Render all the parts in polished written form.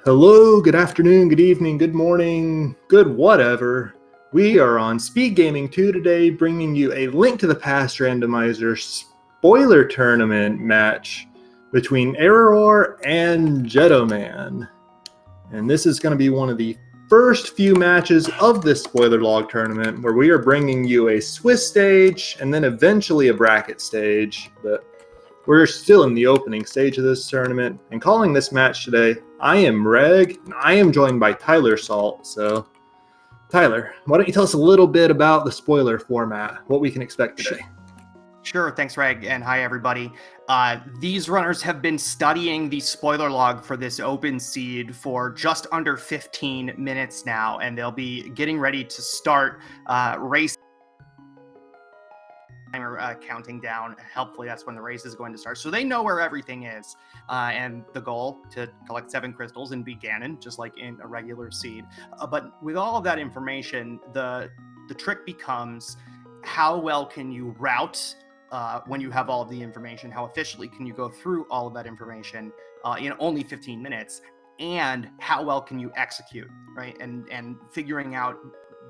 Hello, good afternoon, good evening, good morning, good whatever. We are on Speed Gaming 2 today, bringing you a Link to the Past Randomizer spoiler tournament match between Eriror and jeddoman. And this is going to be one of the first few matches of this spoiler log tournament where we are bringing you a Swiss stage and then eventually a bracket stage. But we're still in the opening stage of this tournament, and calling this match today, I am Reg, and I am joined by Tyler Salt. So, Tyler, why don't you tell us a little bit about the spoiler format, what we can expect today? Sure, thanks, Reg, and hi, everybody. These runners have been studying the spoiler log for this open seed for just under 15 minutes now, and they'll be getting ready to start race timer counting down. Hopefully that's when the race is going to start. So they know where everything is. And the goal to collect 7 crystals and beat Ganon, just like in a regular seed. But with all of that information, the trick becomes how well can you route when you have all of the information? How efficiently can you go through all of that information in only 15 minutes? And how well can you execute, right? And figuring out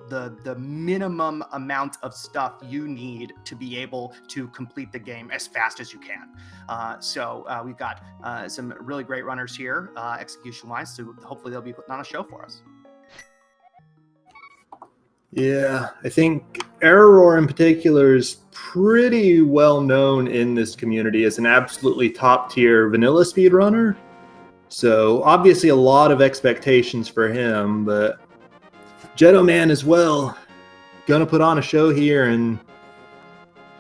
the minimum amount of stuff you need to be able to complete the game as fast as you can. So we've got some really great runners here, execution-wise, so hopefully they'll be putting on a show for us. Yeah, I think Eriror in particular is pretty well known in this community as an absolutely top-tier vanilla speedrunner. So obviously a lot of expectations for him, but jeddoman as well, gonna put on a show here and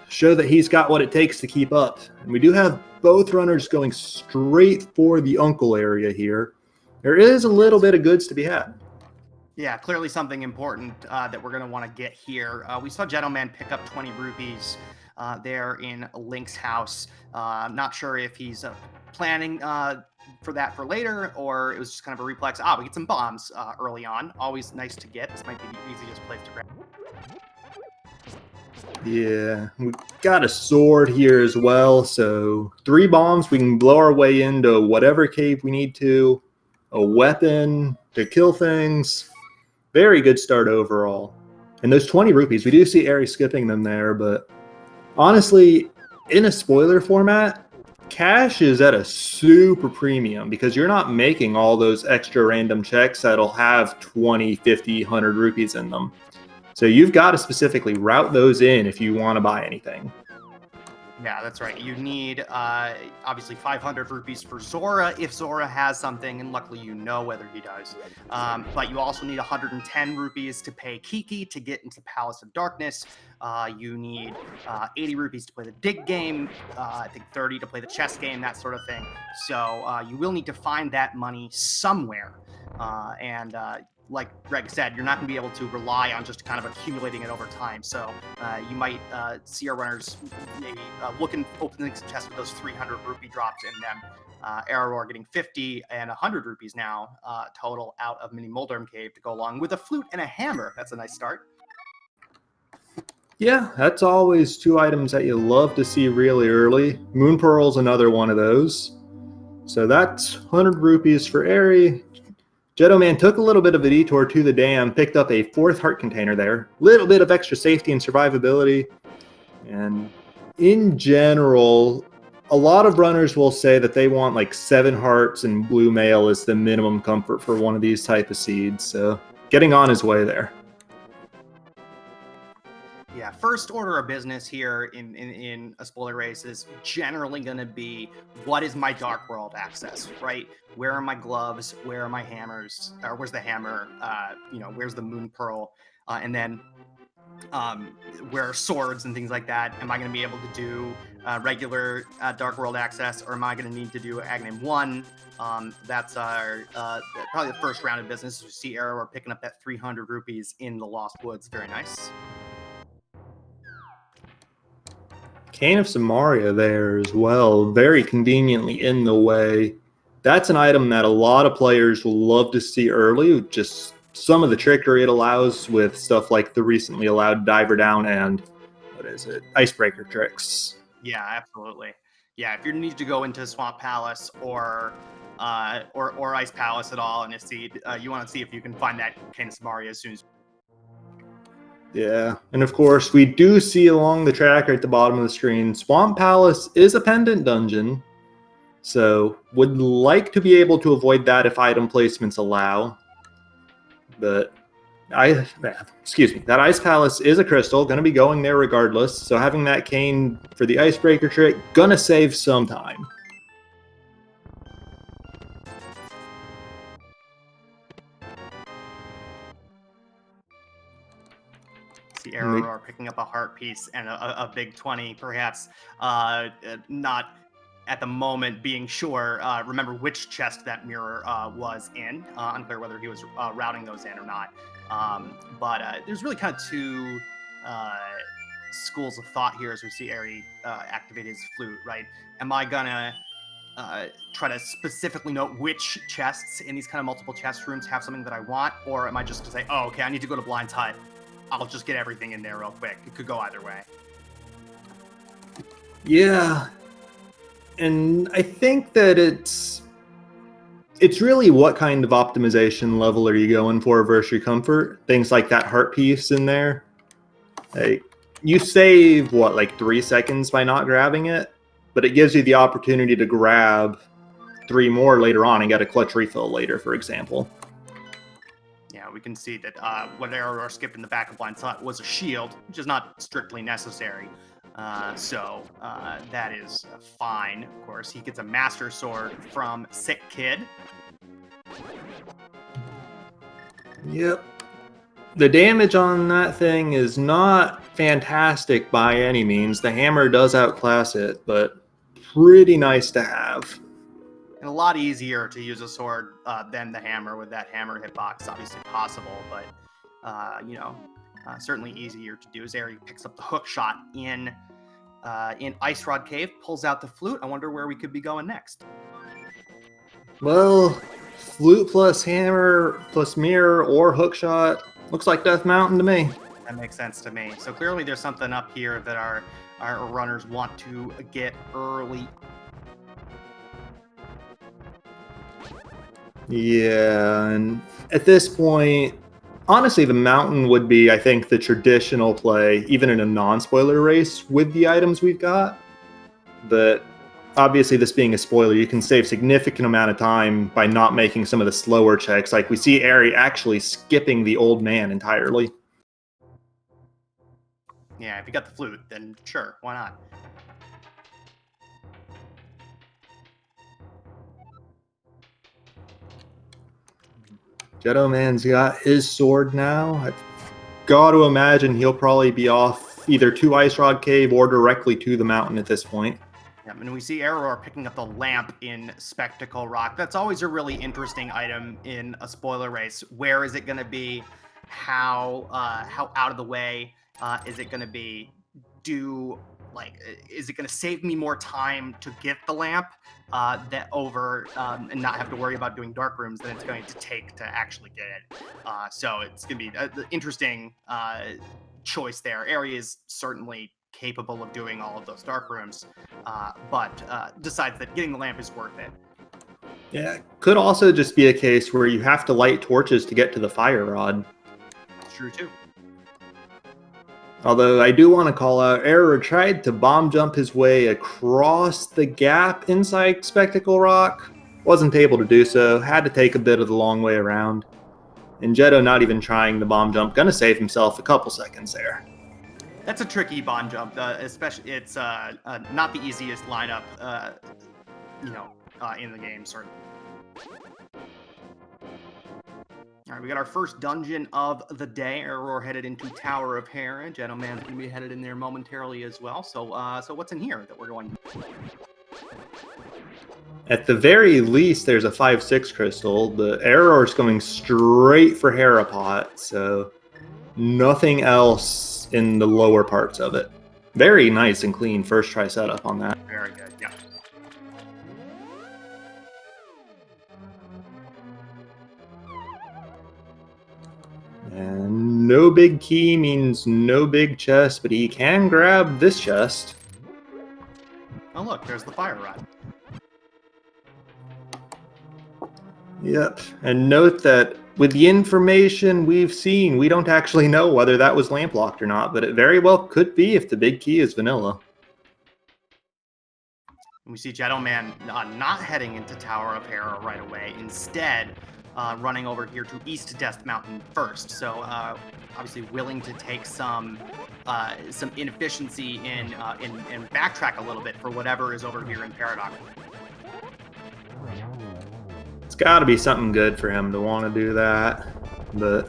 show that he's got what it takes to keep up. And we do have both runners going straight for the uncle area here. There is a little bit of goods to be had. Yeah, clearly something important that we're going to want to get here. We saw jeddoman pick up 20 rupees there in Link's house. I'm not sure if he's planning for that for later, or it was just kind of a reflex. We get some bombs early on. Always nice to get. This might be the easiest place to grab. Yeah, we got a sword here as well. So 3 bombs, we can blow our way into whatever cave we need to. A weapon to kill things. Very good start overall. And those 20 rupees, we do see Eri skipping them there, but honestly, in a spoiler format, cash is at a super premium because you're not making all those extra random checks that'll have 20, 50, 100 rupees in them. So you've got to specifically route those in if you want to buy anything. Yeah, that's right. You need, obviously, 500 rupees for Zora if Zora has something, and luckily you know whether he does. But you also need 110 rupees to pay Kiki to get into Palace of Darkness. You need 80 rupees to play the dig game, I think 30 to play the chess game, that sort of thing. So you will need to find that money somewhere. Like Greg said, you're not going to be able to rely on just kind of accumulating it over time. So you might see our runners maybe looking, opening some chests with those 300 rupee drops in them. Eriror getting 50 and 100 rupees now total out of Mini Moldorm Cave to go along with a flute and a hammer. That's a nice start. Yeah, that's always 2 items that you love to see really early. Moon Pearl's another one of those. So that's 100 rupees for Eri. jeddoman took a little bit of a detour to the dam, picked up a 4th heart container there. Little bit of extra safety and survivability. And in general, a lot of runners will say that they want like 7 hearts and blue mail is the minimum comfort for one of these type of seeds. So getting on his way there. Yeah, first order of business here in a spoiler race is generally going to be, what is my Dark World access, right? Where are my gloves? Where are my hammers? Or where's the hammer? Where's the Moon Pearl? And then where are swords and things like that? Am I going to be able to do regular Dark World access, or am I going to need to do Aghanim 1? That's our probably the first round of business. We see Eriror picking up that 300 rupees in the Lost Woods. Very nice. Cane of Samaria there as well, very conveniently in the way. That's an item that a lot of players will love to see early, just some of the trickery it allows with stuff like the recently allowed Diver Down and, icebreaker tricks. Yeah, absolutely. Yeah, if you need to go into Swamp Palace or Ice Palace at all in a seed, you want to see if you can find that Cane of Samaria as soon as. Yeah, and of course, we do see along the track right at the bottom of the screen, Swamp Palace is a pendant dungeon, so would like to be able to avoid that if item placements allow. But that Ice Palace is a crystal, going to be going there regardless, so having that cane for the icebreaker trick, gonna save some time. See Eriror picking up a heart piece and a big 20, perhaps not at the moment being sure. Remember which chest that mirror was in. Unclear whether he was routing those in or not. But there's really kind of two schools of thought here as we see Eri activate his flute, right? Am I gonna try to specifically note which chests in these kind of multiple chest rooms have something that I want, or am I just gonna say, oh, okay, I need to go to Blind's Hut. I'll just get everything in there real quick. It could go either way. Yeah, and I think that it's really what kind of optimization level are you going for versus your comfort. Things like that heart piece in there. Like, you save, what, like 3 seconds by not grabbing it? But it gives you the opportunity to grab 3 more later on and get a clutch refill later, for example. Yeah, we can see that what Eriror skipped in the back of Blind's Hut was a shield, which is not strictly necessary. So that is fine, of course. He gets a Master Sword from Sick Kid. Yep. The damage on that thing is not fantastic by any means. The hammer does outclass it, but pretty nice to have. And a lot easier to use a sword than the hammer with that hammer hitbox. Obviously possible, but certainly easier to do. As Eri picks up the hook shot in Ice Rod Cave, pulls out the flute. I wonder where we could be going next. Well, flute plus hammer plus mirror or hook shot looks like Death Mountain to me. That makes sense to me. So clearly there's something up here that our runners want to get early. Yeah, and at this point, honestly, the mountain would be, I think, the traditional play, even in a non-spoiler race with the items we've got. But obviously, this being a spoiler, you can save significant amount of time by not making some of the slower checks. Like we see Eri actually skipping the old man entirely. Yeah, if you got the flute, then sure, why not? Jeddoman's got his sword now. I've got to imagine he'll probably be off either to Ice Rod Cave or directly to the mountain at this point. Yeah, and we see Eriror picking up the lamp in Spectacle Rock. That's always a really interesting item in a spoiler race. Where is it going to be? How out of the way is it going to be? Is it going to save me more time to get the lamp and not have to worry about doing dark rooms than it's going to take to actually get it? So it's going to be an interesting choice there. Eri is certainly capable of doing all of those dark rooms, but decides that getting the lamp is worth it. Yeah, could also just be a case where you have to light torches to get to the fire rod. It's true too. Although I do want to call out, Eriror tried to bomb jump his way across the gap inside Spectacle Rock. Wasn't able to do so, had to take a bit of the long way around. And Jeddo not even trying the bomb jump, gonna save himself a couple seconds there. That's a tricky bomb jump, especially it's not the easiest lineup, in the game, certainly. All right, we got our first dungeon of the day. Eriror headed into Tower of Hera. Jeddoman's going to be headed in there momentarily as well. So what's in here that we're going to... At the very least, there's a 5/6 crystal. The Eriror's going straight for Hera Pot, so nothing else in the lower parts of it. Very nice and clean first try setup on that. Very good, yeah. And no big key means no big chest, but he can grab this chest. Oh, look, look, there's the fire rod. Yep. And note that with the information we've seen, we don't actually know whether that was lamp locked or not, but it very well could be if the big key is vanilla. We see jeddoman not heading into Tower of Hera right away. Instead, running over here to East Death Mountain first. So obviously willing to take some inefficiency and backtrack a little bit for whatever is over here in Paradox. It's got to be something good for him to want to do that, but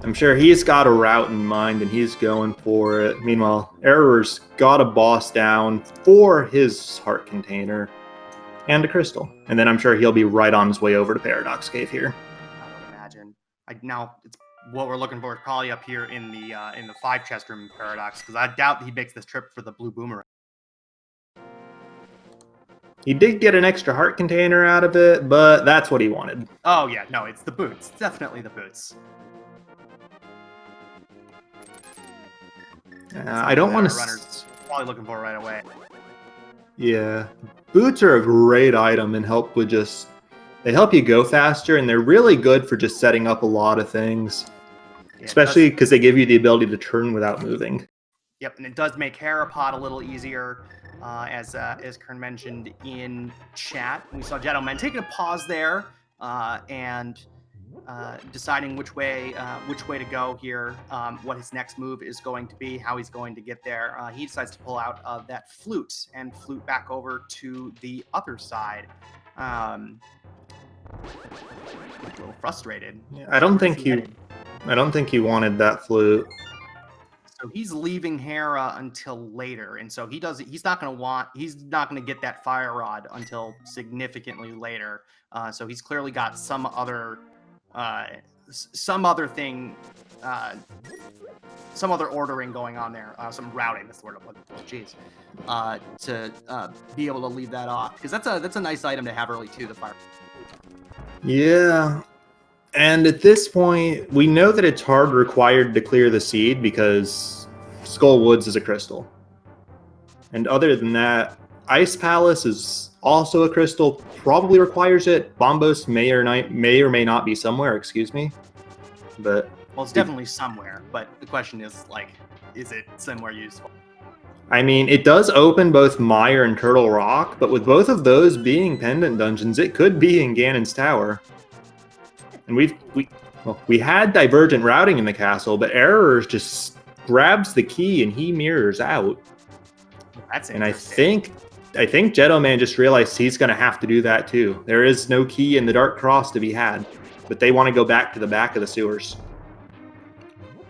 I'm sure he's got a route in mind and he's going for it. Meanwhile, Eriror's got a boss down for his heart container and a crystal, and then I'm sure he'll be right on his way over to Paradox Cave here. I would imagine. Now it's what we're looking for is probably up here in the 5-chest room in Paradox, because I doubt he makes this trip for the blue boomerang. He did get an extra heart container out of it, but that's what he wanted. Oh yeah, no, it's the boots. It's definitely the boots. I don't want to. Runners probably looking for right away. Yeah, boots are a great item and help with just. They help you go faster, and they're really good for just setting up a lot of things, yeah, especially because they give you the ability to turn without moving. Yep, and it does make Herapod a little easier. As Kern mentioned in chat, we saw jeddoman taking a pause there and deciding which way to go here, what his next move is going to be, how he's going to get there. He decides to pull out that flute and flute back over to the other side. A little frustrated. Yeah, I don't think he wanted that flute. So he's leaving Hera until later, and so he's not going to get that fire rod until significantly later. So he's clearly got some other thing, some other ordering going on there, some routing. That's the word I'm looking for. Jeez, to be able to leave that off, because that's a nice item to have early too. The fire. Yeah. And at this point, we know that it's hard required to clear the seed because Skull Woods is a crystal. And other than that, Ice Palace is also a crystal, probably requires it. Bombos may or may not be somewhere, excuse me. But well, it's definitely somewhere, but the question is, like, is it somewhere useful? I mean, it does open both Mire and Turtle Rock, but with both of those being pendant dungeons, it could be in Ganon's Tower. And we had divergent routing in the castle, but Eriror just grabs the key and he mirrors out. That's interesting. And I think jeddoman just realized he's going to have to do that too. There is no key in the Dark Cross to be had, but they want to go back to the back of the sewers.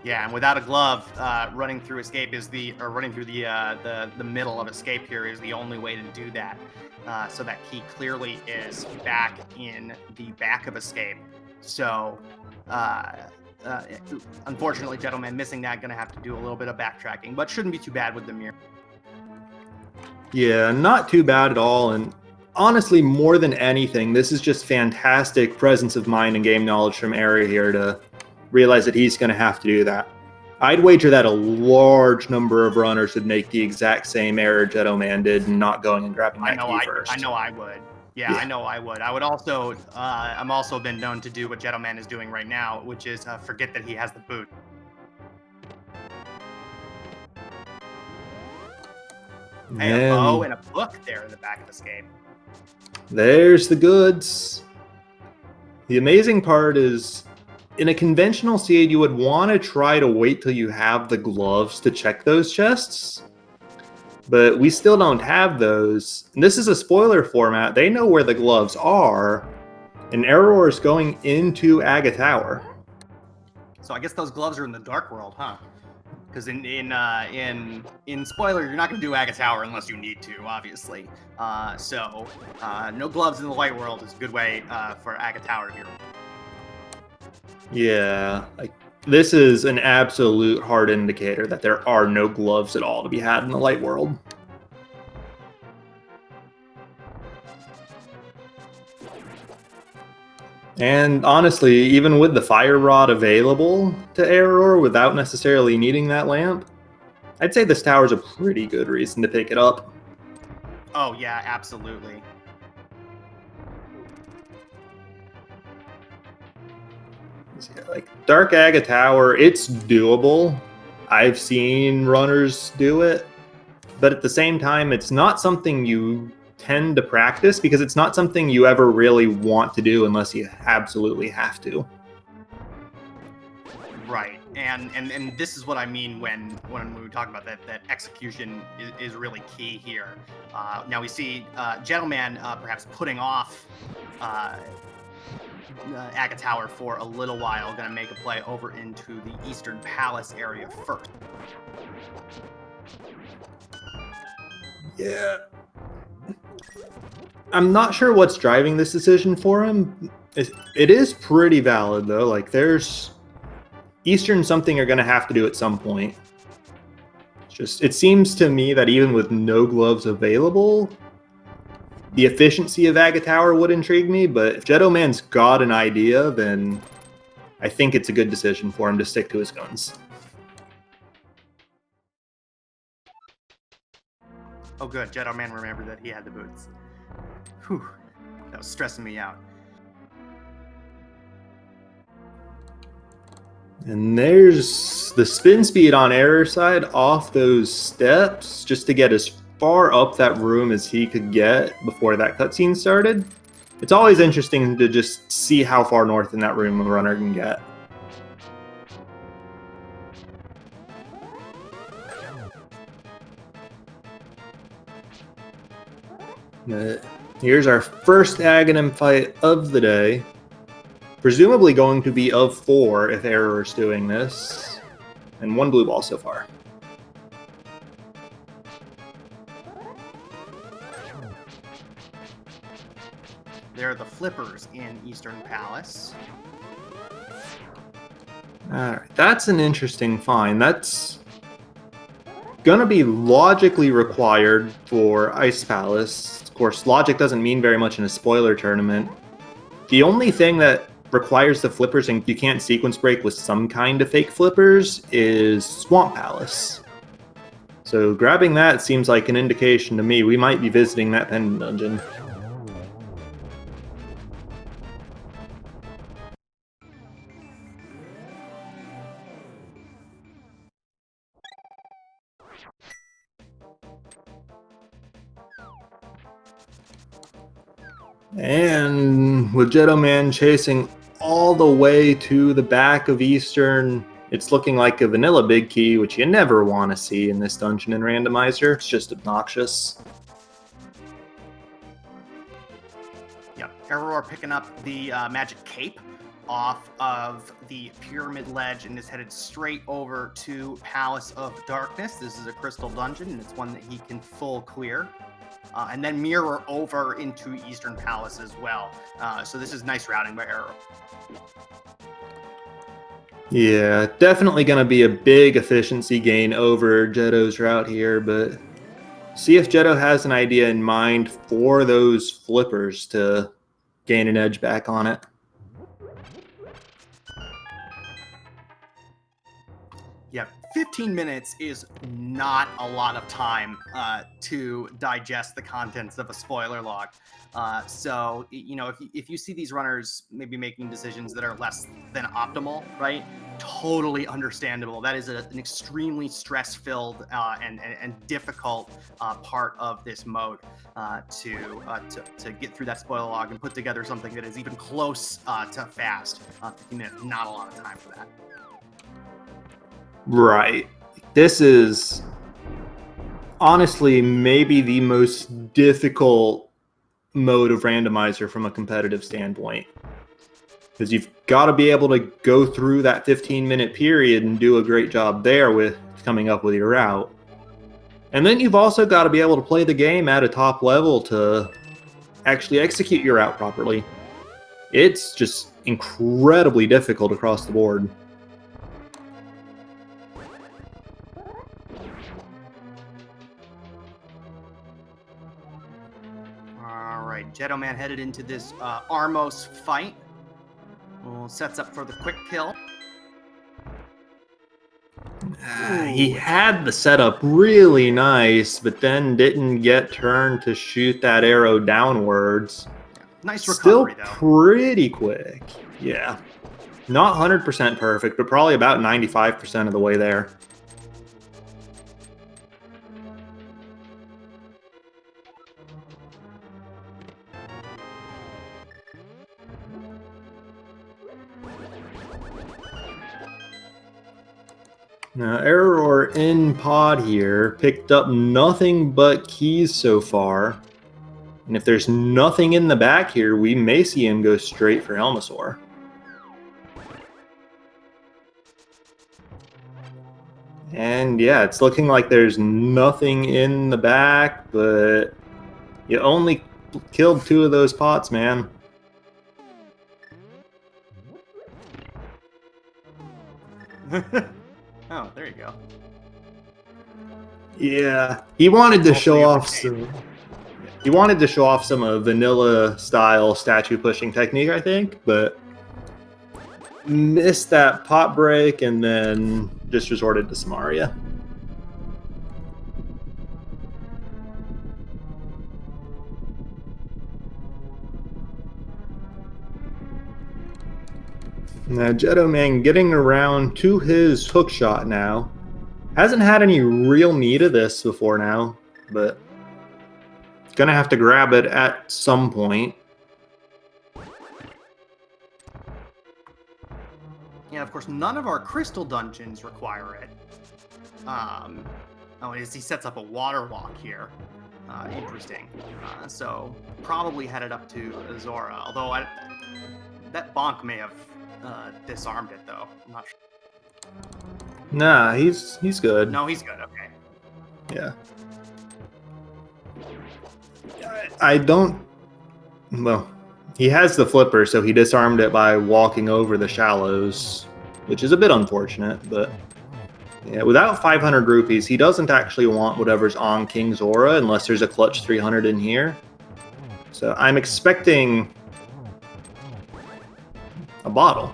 Yeah, and without a glove, running through the middle of escape here is the only way to do that. So that key clearly is back in the back of escape. So, unfortunately, jeddoman missing that, going to have to do a little bit of backtracking, but shouldn't be too bad with the mirror. Yeah, not too bad at all. And honestly, more than anything, this is just fantastic presence of mind and game knowledge from Eriror here to realize that he's going to have to do that. I'd wager that a large number of runners would make the exact same error jeddoman did, not going and grabbing that key first. I know I would. Yeah, I know I would. I would also, I'm also been known to do what jeddoman is doing right now, which is forget that he has the boot. Hey, a bow and a book there in the back of escape. There's the goods. The amazing part is, in a conventional seed, you would want to try to wait till you have the gloves to check those chests. But we still don't have those. And this is a spoiler format. They know where the gloves are. And Eriror is going into Aga Tower. So I guess those gloves are in the Dark World, huh? Because in spoiler, you're not going to do Aga Tower unless you need to, obviously. So no gloves in the Light World is a good way for Aga Tower here. Yeah, this is an absolute hard indicator that there are no gloves at all to be had in the Light World. And honestly, even with the fire rod available to Eriror without necessarily needing that lamp, I'd say this tower's a pretty good reason to pick it up. Oh, yeah, absolutely. Like Dark Aga Tower, it's doable. I've seen runners do it, but at the same time, it's not something you tend to practice because it's not something you ever really want to do unless you absolutely have to. Right, and this is what I mean when we talk about that execution is really key here. Now we see Gentleman perhaps putting off Aga Tower for a little while, gonna make a play over into the Eastern Palace area first. Yeah. I'm not sure what's driving this decision for him. It is pretty valid, though. Like, there's Eastern something you're going to have to do at some point. It seems to me that even with no gloves available, the efficiency of Aga Tower would intrigue me, but if jeddoman's got an idea, then I think it's a good decision for him to stick to his guns. Oh, good. jeddoman remembered that he had the boots. Whew. That was stressing me out. And there's the spin speed on Eriror's side off those steps just to get as far up that room as he could get before that cutscene started. It's always interesting to just see how far north in that room a runner can get. Here's our first Aghanim fight of the day. Presumably going to be of 4 if Eriror's doing this. And 1 blue ball so far. There are the flippers in Eastern Palace. Alright, that's an interesting find. That's gonna be logically required for Ice Palace. Of course, logic doesn't mean very much in a spoiler tournament. The only thing that requires the flippers and you can't sequence break with some kind of fake flippers is Swamp Palace. So grabbing that seems like an indication to me we might be visiting that pendant dungeon. And with jeddoman chasing all the way to the back of Eastern, it's looking like a vanilla big key, which you never want to see in this dungeon in Randomizer. It's just obnoxious. Yep, Eriror picking up the magic cape off of the pyramid ledge and is headed straight over to Palace of Darkness. This is a crystal dungeon, and it's one that he can full clear. And then mirror over into Eastern Palace as well. So this is nice routing by Eriror. Yeah, definitely going to be a big efficiency gain over Jeddo's route here, but see if Jeddo has an idea in mind for those flippers to gain an edge back on it. Yeah, 15 minutes is not a lot of time to digest the contents of a spoiler log. So, you know, if you see these runners maybe making decisions that are less than optimal, right? Totally understandable. That is an extremely stress-filled and difficult part of this mode to get through that spoiler log and put together something that is even close to fast. 15 minutes, not a lot of time for that. Right. This is honestly maybe the most difficult mode of Randomizer from a competitive standpoint. Because you've got to be able to go through that 15-minute period and do a great job there with coming up with your route. And then you've also got to be able to play the game at a top level to actually execute your route properly. It's just incredibly difficult across the board. jeddoman headed into this Armos fight. Well, sets up for the quick kill. He had the setup really nice, but then didn't get turned to shoot that arrow downwards. Nice recovery, Still though. pretty quick. Yeah. Not 100% perfect, but probably about 95% of the way there. Now, Eriror in pod here picked up nothing but keys so far. And if there's nothing in the back here, we may see him go straight for Helmasaur. And yeah, it's looking like there's nothing in the back, but you only killed 2 of those pots, man. Oh, there you go. Yeah, he wanted to show Hopefully off some. He wanted to show off some of vanilla style statue pushing technique, I think, but missed that pot break and then just resorted to Samaria. Now, jeddoman getting around to his hook shot now. Hasn't had any real need of this before now, but gonna have to grab it at some point. Yeah, of course, none of our crystal dungeons require it. Oh, he sets up a water walk here. Interesting. So probably headed up to Zora, although that bonk may have disarmed it, though. I'm not sure. Nah, he's good. No, he's good. Okay. Yeah. I don't. Well, he has the flipper, so he disarmed it by walking over the shallows, which is a bit unfortunate, but yeah, without 500 rupees, he doesn't actually want whatever's on King Zora unless there's a clutch 300 in here. So I'm expecting a bottle.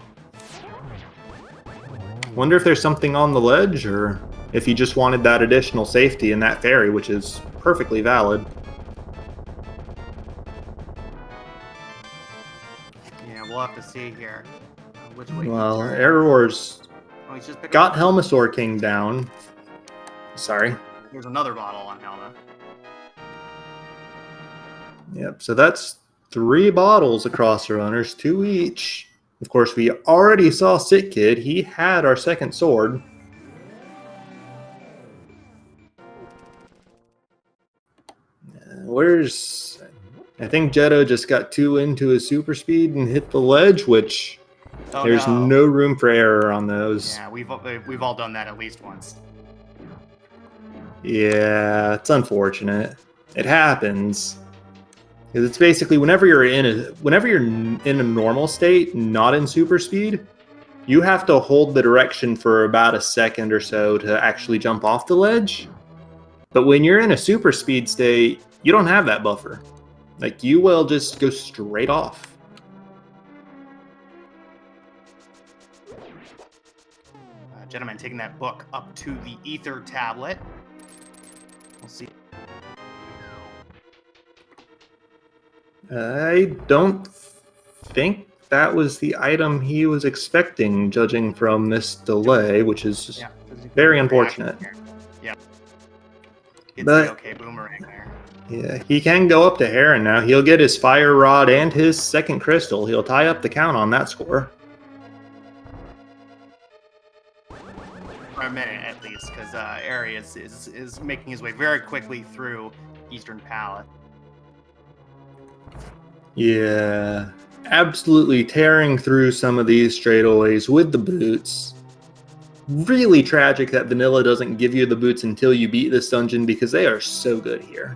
Wonder if there's something on the ledge, or if he just wanted that additional safety in that ferry, which is perfectly valid. Yeah, we'll have to see here. Which way? Well, Eriror's Oh, he's just picking got up. Helmasaur King down. Sorry. There's another bottle on Helma. Yep, so that's 3 bottles across the runners, 2 each. Of course, we already saw Sit Kid. He had our second sword. Where's... I think Jeddo just got 2 into his super speed and hit the ledge, which there's no room for error on those. Yeah, we've all done that at least once. Yeah, it's unfortunate. It happens. Because it's basically whenever you're in a normal state, not in super speed, you have to hold the direction for about a second or so to actually jump off the ledge. But when you're in a super speed state, you don't have that buffer. Like, you will just go straight off. Gentleman taking that book up to the ether tablet. We'll see. I don't think that was the item he was expecting, judging from this delay, which is very unfortunate. Yeah. It's But the okay boomerang there. yeah, he can go up to Heron now. He'll get his fire rod and his second crystal. He'll tie up the count on that score. For a minute, at least, because Ari is making his way very quickly through Eastern Palette. Yeah, absolutely tearing through some of these straightaways with the boots. Really tragic that Vanilla doesn't give you the boots until you beat this dungeon, because they are so good here.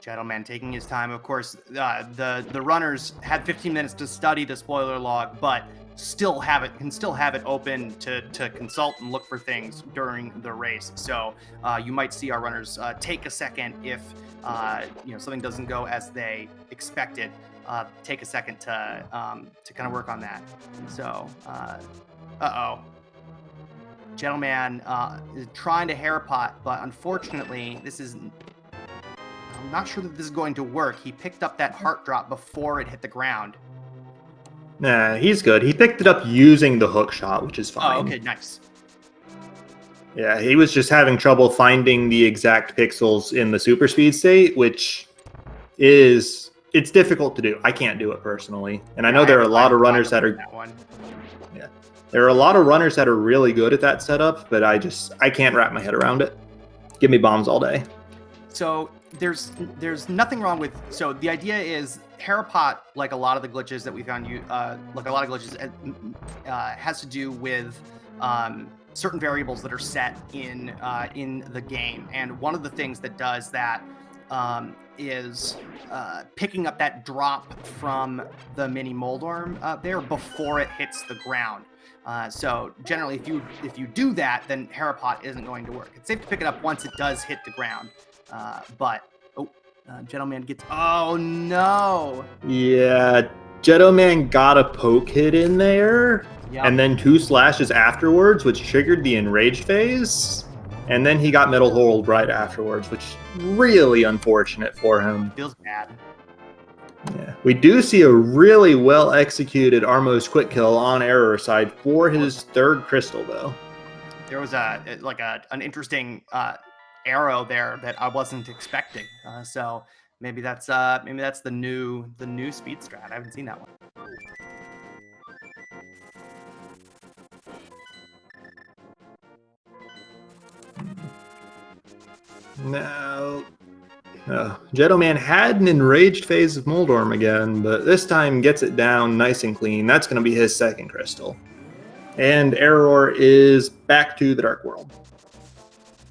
Gentleman taking his time. Of course, the runners had 15 minutes to study the spoiler log, but can still have it open to consult and look for things during the race. So you might see our runners take a second if something doesn't go as they expected. take a second to kind of work on that. So, Gentleman is trying to hair pot, but unfortunately, I'm not sure that this is going to work. He picked up that heart drop before it hit the ground. Nah, he's good. He picked it up using the hook shot, which is fine. Oh, okay, nice. Yeah, he was just having trouble finding the exact pixels in the super speed state, which it's difficult to do. I can't do it personally. And I know there are a lot of runners that are that one. Yeah. There are a lot of runners that are really good at that setup, but I can't wrap my head around it. Give me bombs all day. So there's nothing wrong with, so the idea is Harapot, like a lot of the glitches that we found, has to do with certain variables that are set in the game, and one of the things that does that is picking up that drop from the mini Moldorm there before it hits the ground. So generally, if you do that, then Harapot isn't going to work. It's safe to pick it up once it does hit the ground, but Gentleman gets, oh no! Yeah, Jeddoman got a poke hit in there, Yep. and then 2 slashes afterwards, which triggered the enraged phase, and then he got middle hold right afterwards, which really unfortunate for him. Feels bad. Yeah, we do see a really well executed Armos quick kill on Eriror side for his 3rd crystal, though. There was an interesting arrow there that I wasn't expecting. So maybe that's the new speed strat. I haven't seen that one. No. Jeddoman had an enraged phase of Moldorm again, but this time gets it down nice and clean. That's going to be his 2nd crystal. And Eriror is back to the Dark World.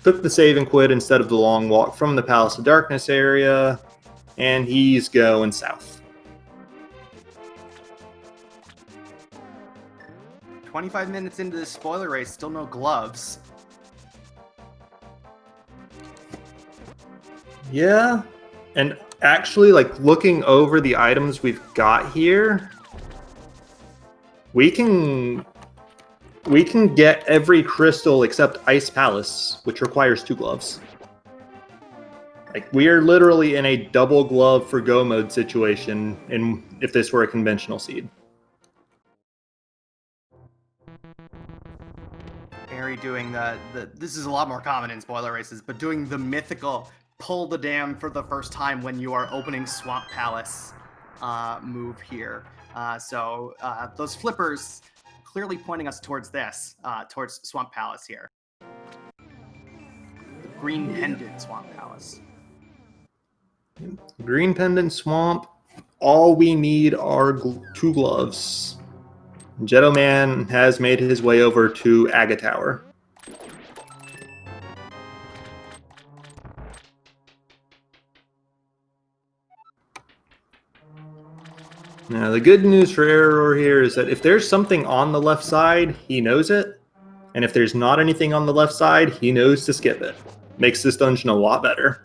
Took the save and quit instead of the long walk from the Palace of Darkness area, and he's going south. 25 minutes into this spoiler race, still no gloves. Yeah, and actually, like, looking over the items we've got here, we can get every crystal except Ice Palace, which requires 2 gloves. Like, we are literally in a double glove for go mode situation if this were a conventional seed. Harry doing this is a lot more common in spoiler races, but doing the mythical pull the dam for the first time when you are opening Swamp Palace move here. So those flippers clearly pointing us towards towards Swamp Palace here. The green pendant Swamp Palace. Green pendant swamp. All we need are 2 gloves. Jeddoman has made his way over to Aga Tower. Now, the good news for Eriror here is that if there's something on the left side, he knows it. And if there's not anything on the left side, he knows to skip it. Makes this dungeon a lot better.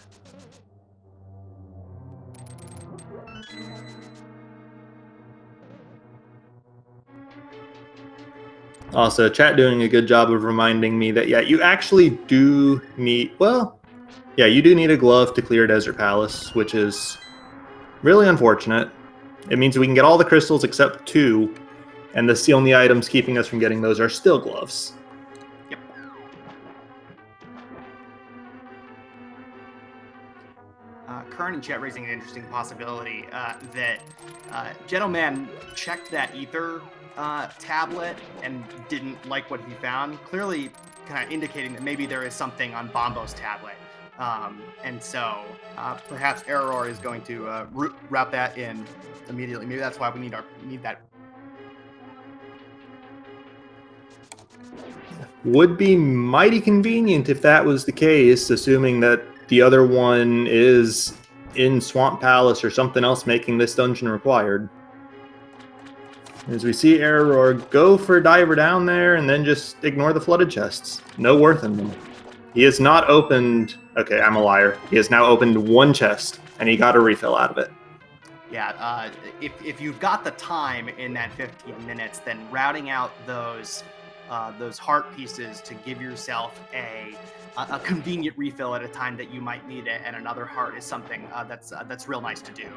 Also, chat doing a good job of reminding me that, yeah, you actually do need, you do need a glove to clear Desert Palace, which is really unfortunate. It means we can get all the crystals except 2, and the only items keeping us from getting those are still gloves. Yep. Current in chat raising an interesting possibility that Gentleman checked that ether tablet and didn't like what he found, clearly kind of indicating that maybe there is something on Bombo's tablet. And so perhaps Eriror is going to route that in immediately. Maybe that's why we need that. Would be mighty convenient if that was the case, assuming that the other one is in Swamp Palace or something else making this dungeon required. As we see Eriror go for a diver down there and then just ignore the flooded chests. No worth in them. He has not opened... Okay, I'm a liar. He has now opened 1 chest, and he got a refill out of it. Yeah, if you've got the time in that 15 minutes, then routing out those heart pieces to give yourself a convenient refill at a time that you might need it, and another heart is something that's real nice to do,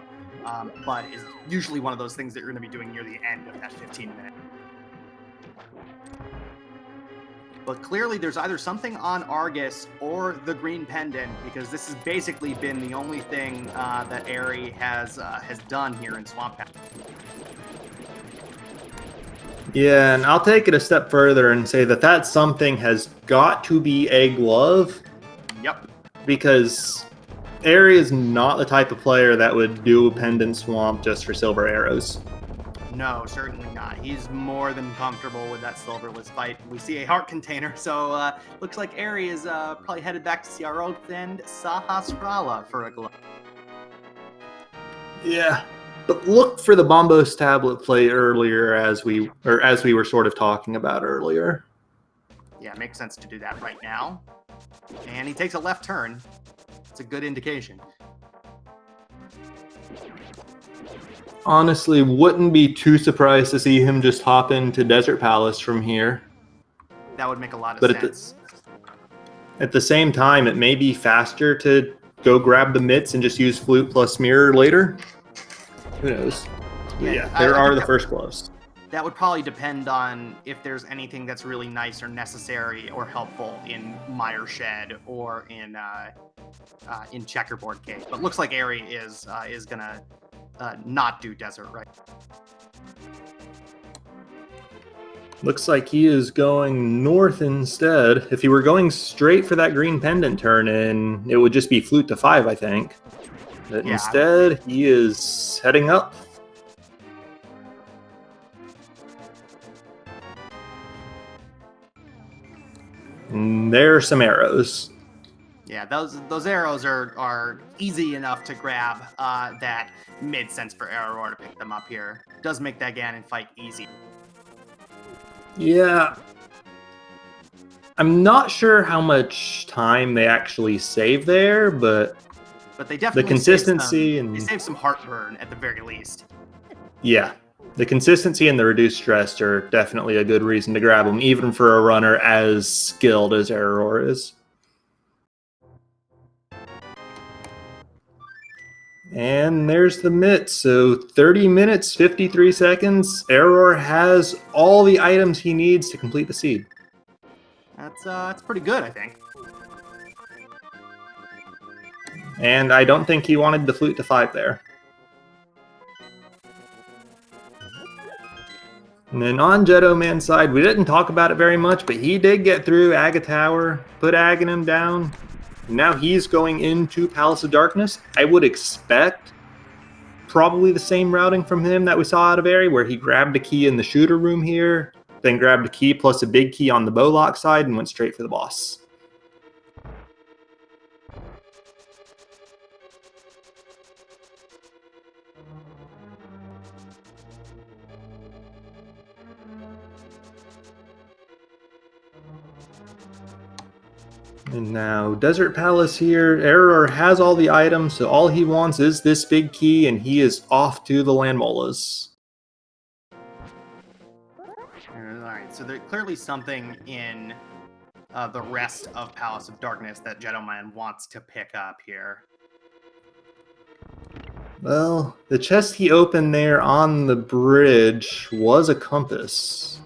but is usually one of those things that you're going to be doing near the end of that 15 minutes. But clearly there's either something on Argus or the green pendant, because this has basically been the only thing that Eri has done here in Swamp Path. Yeah, and I'll take it a step further and say that something has got to be a glove. Yep. Because Eri is not the type of player that would do a pendant swamp just for silver arrows. No, certainly not. He's more than comfortable with that silverless fight. We see a heart container, so looks like Eri is probably headed back to see our old friend Sahasrara for a glove. Yeah, but look for the Bombos tablet play earlier, as we were sort of talking about earlier. Yeah, it makes sense to do that right now. And he takes a left turn. It's a good indication. Honestly, wouldn't be too surprised to see him just hop into Desert Palace from here. That would make a lot of sense. At the same time, it may be faster to go grab the mitts and just use Flute plus Mirror later. Who knows? Yeah, there are the first gloves. That would probably depend on if there's anything that's really nice or necessary or helpful in Mire Shed or in Checkerboard Cave. But looks like Eri is gonna not do desert right. Looks like he is going north instead. If he were going straight for that green pendant turn in, it would just be Flute to 5, I think. But instead, he is heading up. And there are some arrows. Yeah, those arrows are easy enough to grab. That made sense for Eriror to pick them up here. Does make that Ganon fight easy. Yeah. I'm not sure how much time they actually save there, but they definitely the consistency they save some heartburn at the very least. Yeah. The consistency and the reduced stress are definitely a good reason to grab them, even for a runner as skilled as Eriror is. And there's the mitt. So 30 minutes, 53 seconds. Eriror has all the items he needs to complete the seed. That's pretty good, I think. And I don't think he wanted the Flute to 5 there. And then on jeddoman's side, we didn't talk about it very much, but he did get through Aga Tower, put Aghanim down. Now he's going into Palace of Darkness. I would expect probably the same routing from him that we saw out of Eri, where he grabbed a key in the shooter room here, then grabbed a key plus a big key on the bowlock side and went straight for the boss. And now, Desert Palace here. Eriror has all the items, so all he wants is this big key, and he is off to the Landmolas. Alright, so there's clearly something in the rest of Palace of Darkness that jeddoman wants to pick up here. Well, the chest he opened there on the bridge was a compass.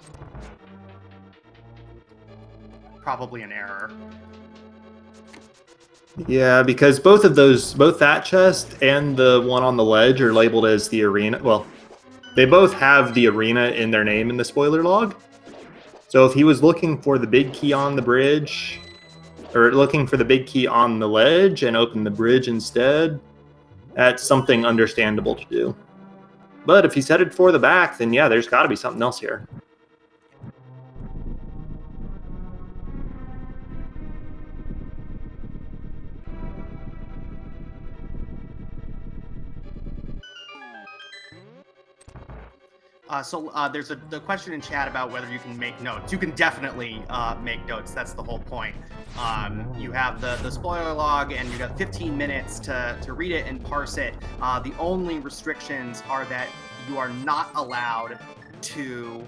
Probably an error. Yeah, because both that chest and the one on the ledge are labeled as the arena. Well, they both have the arena in their name in the spoiler log. So if he was looking for the big key on the bridge, or looking for the big key on the ledge and open the bridge instead, that's something understandable to do. But if he's headed for the back, then yeah, there's got to be something else here. There's the question in chat about whether you can make notes. You can definitely make notes. That's the whole point. You have the spoiler log, and you got 15 minutes to read it and parse it. The only restrictions are that you are not allowed to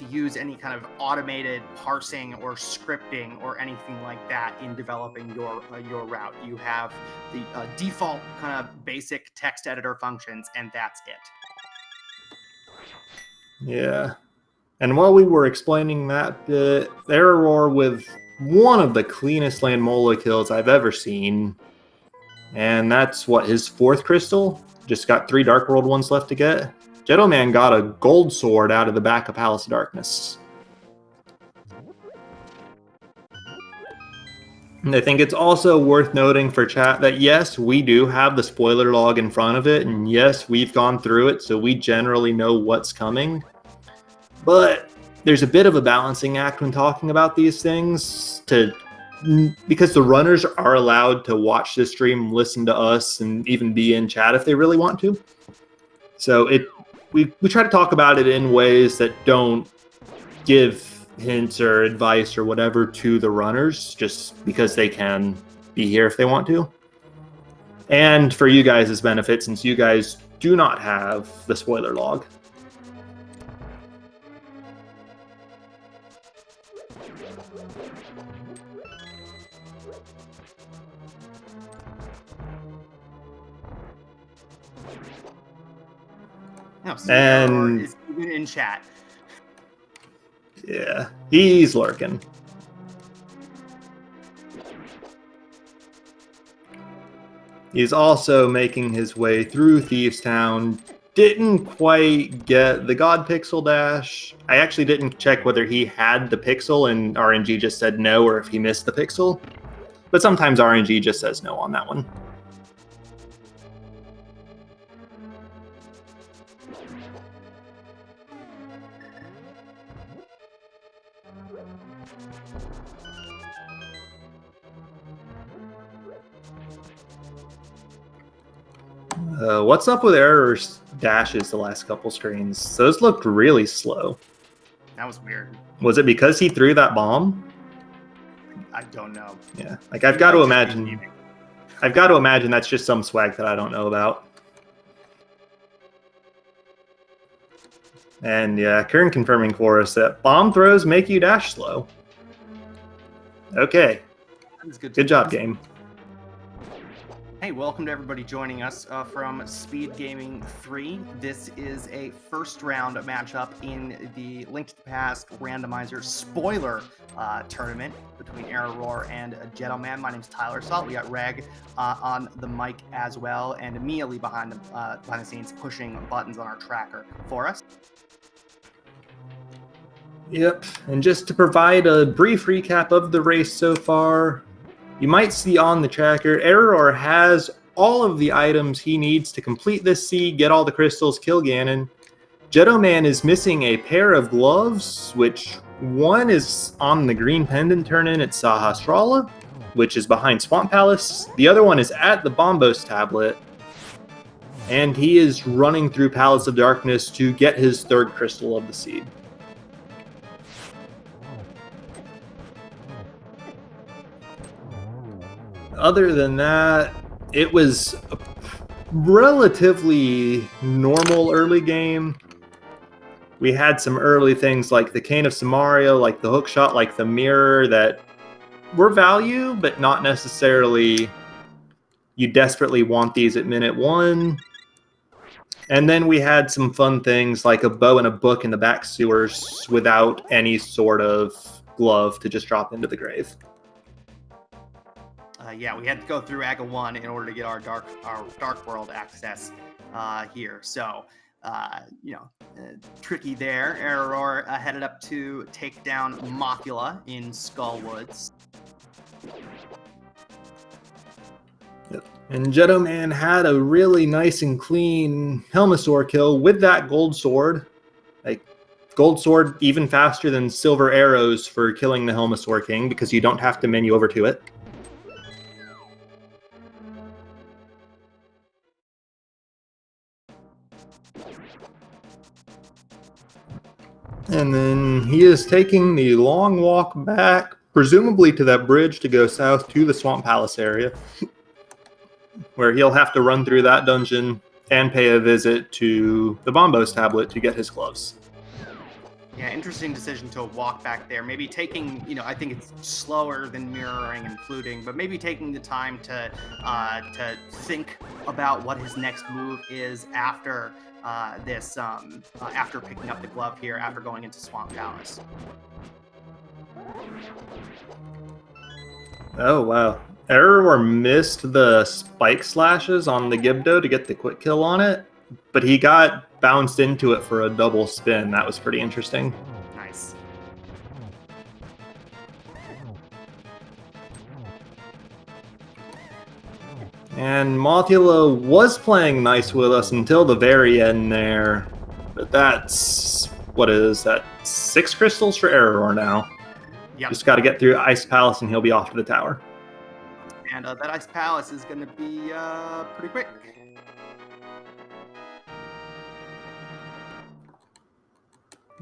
use any kind of automated parsing or scripting or anything like that in developing your route. You have the default kind of basic text editor functions, and that's it. Yeah. And while we were explaining that bit, Eriror with one of the cleanest Landmola kills I've ever seen. And that's what, his 4th crystal? Just got 3 Dark World ones left to get. Jeddoman got a gold sword out of the back of Palace of Darkness. And I think it's also worth noting for chat that yes, we do have the spoiler log in front of it, and yes, we've gone through it, so we generally know what's coming. But there's a bit of a balancing act when talking about these things, because the runners are allowed to watch the stream, listen to us, and even be in chat if they really want to. So we try to talk about it in ways that don't give hints or advice or whatever to the runners, just because they can be here if they want to. And for you guys' benefit, since you guys do not have the spoiler log. No, and is even in chat. Yeah, he's lurking. He's also making his way through Thieves Town. Didn't quite get the God Pixel Dash. I actually didn't check whether he had the pixel and RNG just said no, or if he missed the pixel. But sometimes RNG just says no on that one. What's up with Eriror's dashes the last couple screens? Those looked really slow. That was weird. Was it because he threw that bomb? I don't know. Yeah, like I've got to imagine that's just some swag that I don't know about. And yeah, Kieran confirming for us that bomb throws make you dash slow. Okay. That is good. Good job, game. Hey, welcome to everybody joining us from SpeedGaming 3. This is a first round matchup in the Link to the Past Randomizer spoiler tournament between Eriror and jeddoman. My name's Tyler Salt. We got Reg on the mic as well, and Amelie behind the scenes pushing buttons on our tracker for us. Yep, and just to provide a brief recap of the race so far, you might see on the tracker, Eriror has all of the items he needs to complete this seed, get all the crystals, kill Ganon. jeddoman is missing a pair of gloves, which one is on the green pendant turn-in at Sahasrara, which is behind Swamp Palace. The other one is at the Bombos tablet, and he is running through Palace of Darkness to get his 3rd crystal of the seed. Other than that, it was a relatively normal early game. We had some early things like the Cane of Samaria, like the hook shot, like the mirror that were value, but not necessarily you desperately want these at minute 1. And then we had some fun things like a bow and a book in the back sewers without any sort of glove to just drop into the grave. Yeah, we had to go through Aga 1 in order to get our dark world access here. So, tricky there. Eriror headed up to take down Mothula in Skullwoods. Yep. And jeddoman had a really nice and clean Helmasaur kill with that gold sword. Like, gold sword even faster than silver arrows for killing the Helmasaur King because you don't have to menu over to it. And then he is taking the long walk back presumably to that bridge to go south to the Swamp Palace area, where he'll have to run through that dungeon and pay a visit to the Bombos tablet to get his gloves. Yeah, interesting decision to walk back there. Maybe taking, I think it's slower than mirroring and fluting, but maybe taking the time to think about what his next move is after after picking up the glove here, after going into Swamp Palace. Oh, wow. Eriror missed the spike slashes on the Gibdo to get the quick kill on it, but he got bounced into it for a double spin. That was pretty interesting. Nice. And Mothula was playing nice with us until the very end there, but that's, what is that, 6 crystals for Eriror now. Yep. Just got to get through Ice Palace and he'll be off to the tower. And that Ice Palace is going to be pretty quick.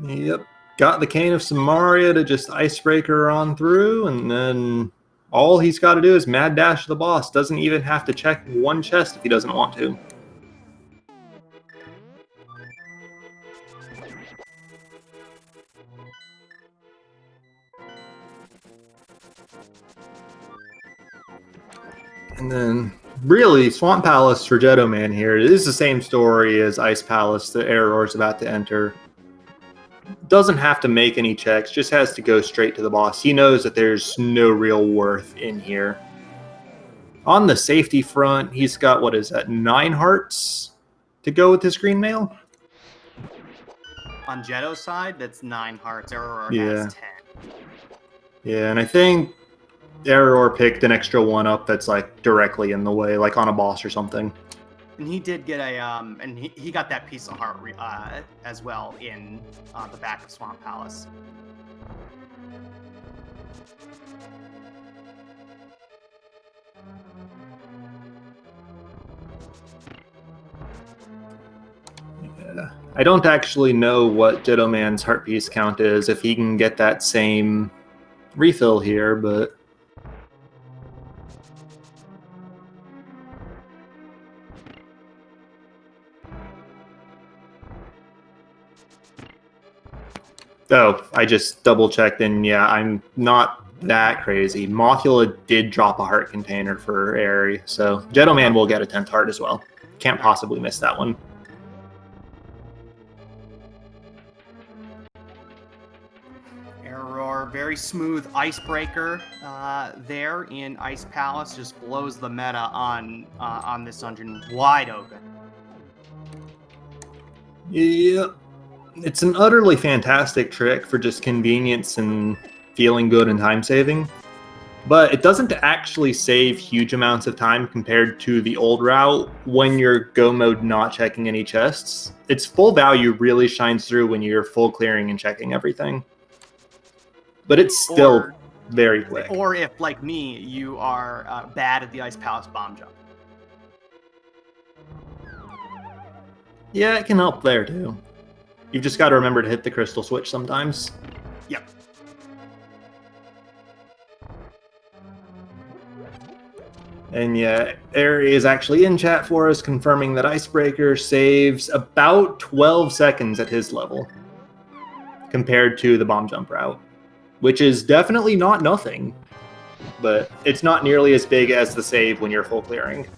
Yep. Got the Cane of Samaria to just Icebreaker on through, and then all he's got to do is Mad Dash the boss. Doesn't even have to check one chest if he doesn't want to. And then, really, Swamp Palace for jeddoman here. It is the same story as Ice Palace that Eriror's about to enter. Doesn't have to make any checks, just has to go straight to the boss. He knows that there's no real worth in here. On the safety front, he's got, 9 hearts to go with his green mail? On Jeddo's side, that's 9 hearts. Eriror has 10. Yeah, and I think Eriror picked an extra one up that's directly in the way, like on a boss or something. And he did get he got that piece of heart as well in the back of Swamp Palace. Yeah. I don't actually know what jeddoman's heart piece count is, if he can get that same refill here, but oh, I just double-checked, and yeah, I'm not that crazy. Mothula did drop a heart container for Eri, so jeddoman will get a 10th heart as well. Can't possibly miss that one. Eriror, very smooth icebreaker there in Ice Palace, just blows the meta on this dungeon wide open. Yeah. It's an utterly fantastic trick for just convenience and feeling good and time saving, but it doesn't actually save huge amounts of time compared to the old route when you're go mode not checking any chests. Its full value really shines through when you're full clearing and checking everything, but it's still very quick. Or if, like me, you are bad at the Ice Palace bomb jump. Yeah, it can help there too. You've just got to remember to hit the crystal switch sometimes. Yep. And yeah, Eri is actually in chat for us, confirming that Icebreaker saves about 12 seconds at his level compared to the bomb jump route, which is definitely not nothing, but it's not nearly as big as the save when you're full clearing.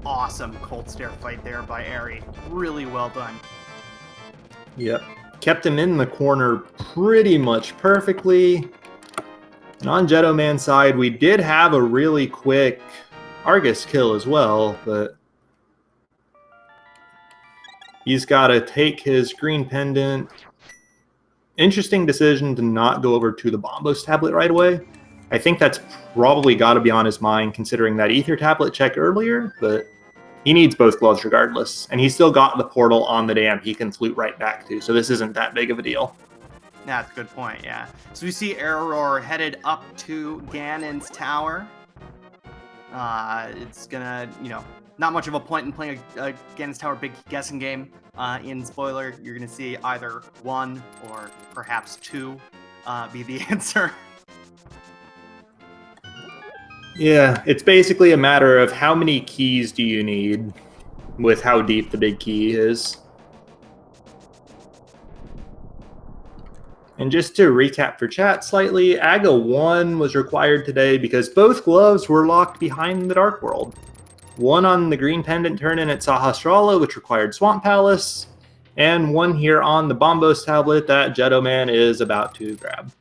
Awesome cold stare fight there by Eri. Really well done. Yep. Kept him in the corner pretty much perfectly. And on jeddoman's side, we did have a really quick Argus kill as well, but he's got to take his green pendant. Interesting decision to not go over to the Bombos tablet right away. I think that's probably got to be on his mind, considering that Ether tablet check earlier, but he needs both gloves regardless. And he's still got the portal on the dam he can flute right back to, so this isn't that big of a deal. That's a good point, yeah. So we see Eriror headed up to Ganon's tower. It's gonna, not much of a point in playing against our big guessing game. In spoiler, you're going to see either 1 or perhaps 2 be the answer. Yeah, it's basically a matter of how many keys do you need with how deep the big key is. And just to recap for chat slightly, AGA 1 was required today because both gloves were locked behind the Dark World. One on the Green Pendant turn-in at Sahasrara, which required Swamp Palace, and one here on the Bombos tablet that jeddoman is about to grab.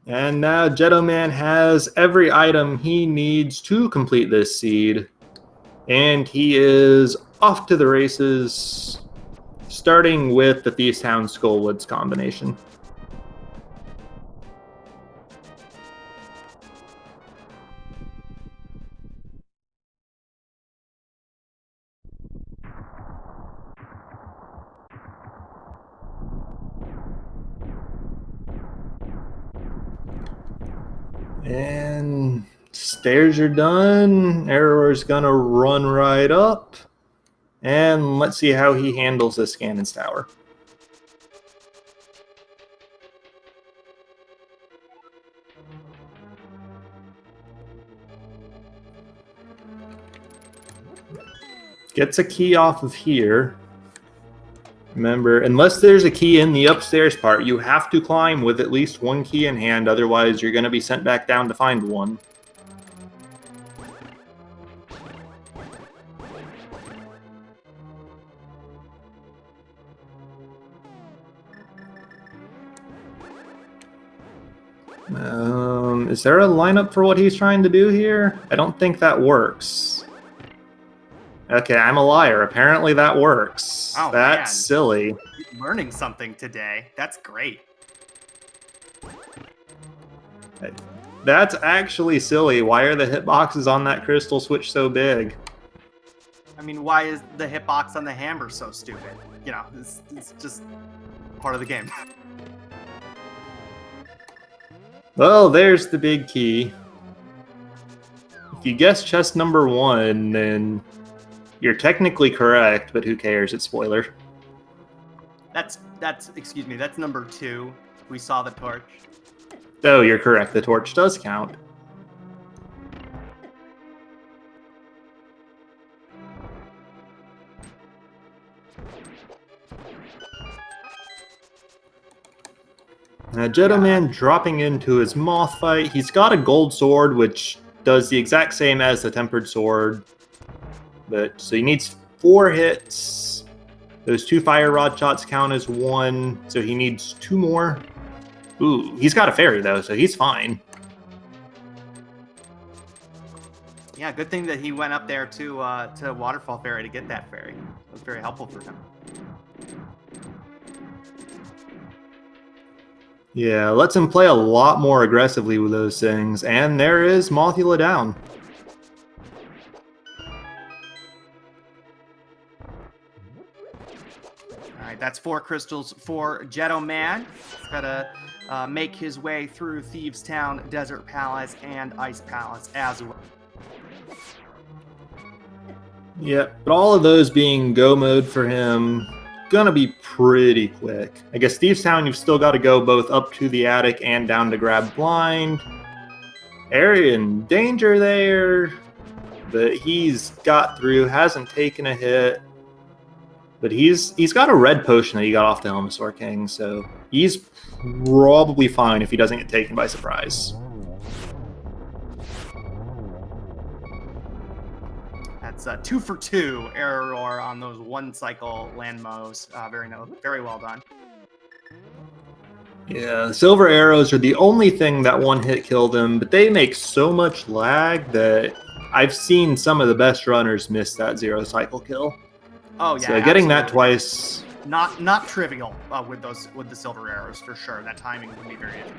And now jeddoman has every item he needs to complete this seed. And he is off to the races, starting with the Thief's Town Skullwoods combination. And stairs are done. Eriror's gonna run right up. And let's see how he handles this Ganon's Tower. Gets a key off of here. Remember, unless there's a key in the upstairs part, you have to climb with at least one key in hand, otherwise you're going to be sent back down to find one. Is there a lineup for what he's trying to do here? I don't think that works. Okay, I'm a liar. Apparently that works. Oh, that's man. Silly. Learning something today. That's great. That's actually silly. Why are the hitboxes on that crystal switch so big? I mean, why is the hitbox on the hammer so stupid? You know, it's just part of the game. Well, there's the big key. If you guess chest number 1, then you're technically correct, but who cares? It's spoiler. Excuse me, that's number 2. We saw the torch. Oh, you're correct. The torch does count. jeddoman dropping into his moth fight. He's got a gold sword, which does the exact same as the tempered sword. But so he needs 4 hits. Those 2 fire rod shots count as 1, so he needs 2 more. Ooh, he's got a fairy though, so he's fine. Yeah, good thing that he went up there to Waterfall Fairy to get that fairy. It was very helpful for him. Yeah, lets him play a lot more aggressively with those things. And there is Mothula down. Alright, that's 4 crystals for jeddoman. He's got to make his way through Thieves' Town, Desert Palace, and Ice Palace as well. Yeah, but all of those being go mode for him, gonna be pretty quick. I guess Thieves' Town, you've still got to go both up to the attic and down to grab blind. Area in danger there, but he's got through, hasn't taken a hit. But he's got a red potion that he got off the Helmosaur King, so he's probably fine if he doesn't get taken by surprise. That's 2 for 2 Eriror on those 1-cycle land mows. Very well done. Yeah, silver arrows are the only thing that one-hit killed him, but they make so much lag that I've seen some of the best runners miss that 0-cycle kill. Oh yeah, so getting that twice. Not trivial with the silver arrows for sure. That timing can be very interesting.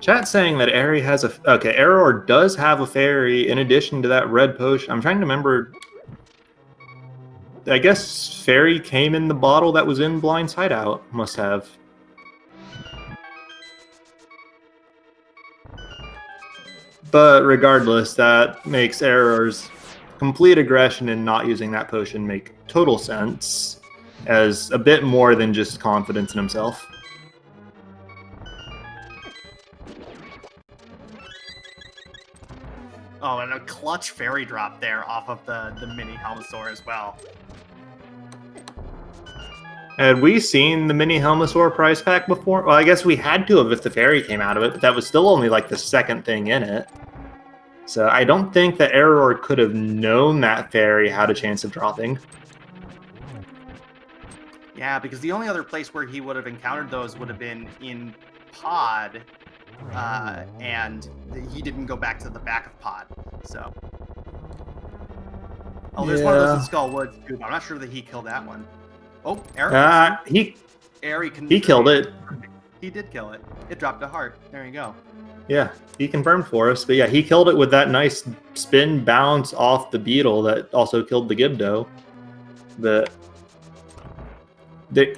Chat saying that Eriror does have a fairy in addition to that red potion. I'm trying to remember I guess Fairy came in the bottle that was in Blind's hideout. Must have. But regardless, that makes Eriror's complete aggression in not using that potion make total sense, as a bit more than just confidence in himself. Oh, and a clutch fairy drop there off of the mini Helmasaur as well. Had we seen the mini Helmasaur prize pack before? Well, I guess we had to have if the fairy came out of it, but that was still only like the second thing in it. So I don't think that Eriror could have known that fairy had a chance of dropping. Yeah, because the only other place where he would have encountered those would have been in Pod, and he didn't go back to the back of Pod, so. Oh, there's one of those in Skullwood, too, but I'm not sure that he killed that one. Oh, Eric. He killed it. He did kill it. It dropped a heart. There you go. Yeah, he confirmed for us. But yeah, he killed it with that nice spin bounce off the beetle that also killed the Gibdo. But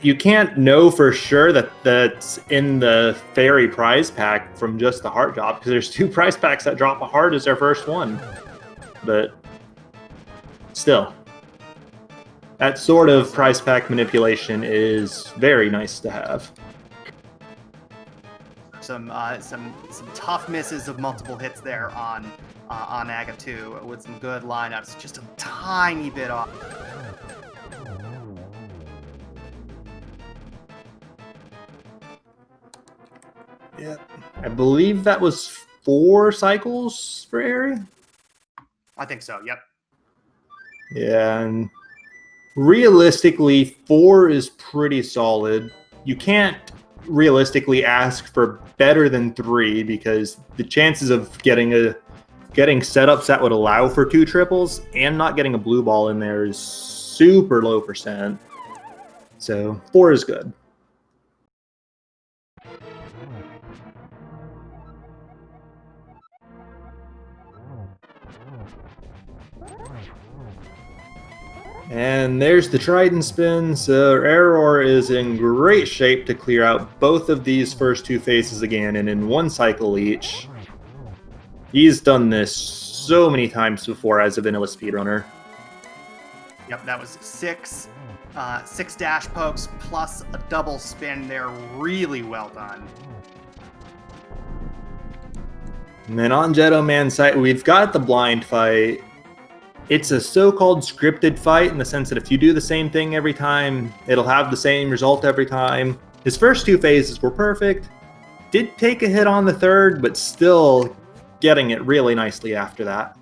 you can't know for sure that that's in the fairy prize pack from just the heart drop, because there's 2 prize packs that drop a heart as their first one. But still, that sort of prize pack manipulation is very nice to have. Some tough misses of multiple hits there on Aga2 with some good lineups, just a tiny bit off. Yep. I believe that was 4 cycles for Eri. I think so, yep. Yeah, and realistically, 4 is pretty solid. You can't realistically ask for better than 3 because the chances of getting setups that would allow for 2 triples and not getting a blue ball in there is super low %. So 4 is good. And there's the Trident spin, so Eriror is in great shape to clear out both of these first 2 phases again, and in 1 cycle each. He's done this so many times before as a vanilla speedrunner. Yep, that was 6 dash pokes plus a double spin there. Really well done. And then on jeddoman's side, we've got the blind fight. It's a so-called scripted fight in the sense that if you do the same thing every time, it'll have the same result every time. His first 2 phases were perfect. Did take a hit on the 3rd, but still getting it really nicely after that.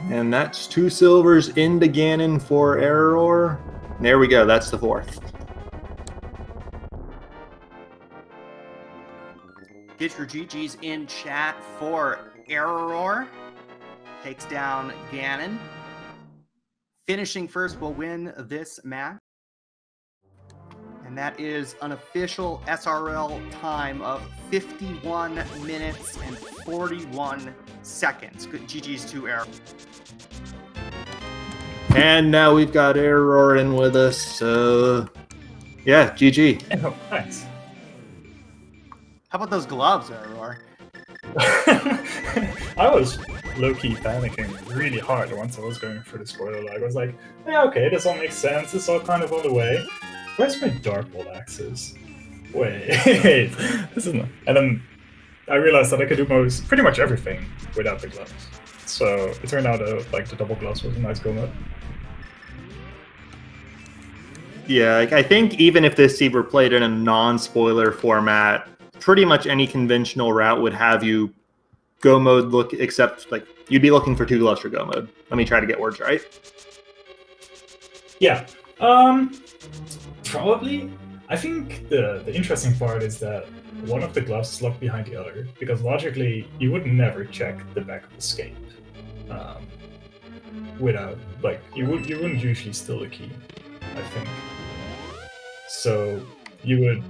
And that's 2 silvers into Ganon for Eriror. There we go, that's the 4th. Get your GGs in chat for Eriror. Takes down Ganon. Finishing first will win this match. And that is an official SRL time of 51 minutes and 41 seconds. Good GGs to Eriror. And now we've got Eriror in with us, so yeah, GG. Oh, nice. How about those gloves, Eriror? I was low-key panicking really hard once I was going through the spoiler lag. I was like, yeah, okay, this all makes sense. It's all kind of on the way. Where's my Dark Bolt axes? Wait, this is not... And then I realized that I could do pretty much everything without the gloves. So it turned out like the double gloves was a nice go-mode. Yeah, I think even if this seed were played in a non-spoiler format, pretty much any conventional route would have you go mode look, except like you'd be looking for 2 gloves for go mode. Let me try to get words right. Yeah. Probably. I think the interesting part is that one of the gloves is locked behind the other, because logically you would never check the back of the scape without, like, you wouldn't usually steal the key, I think. So you would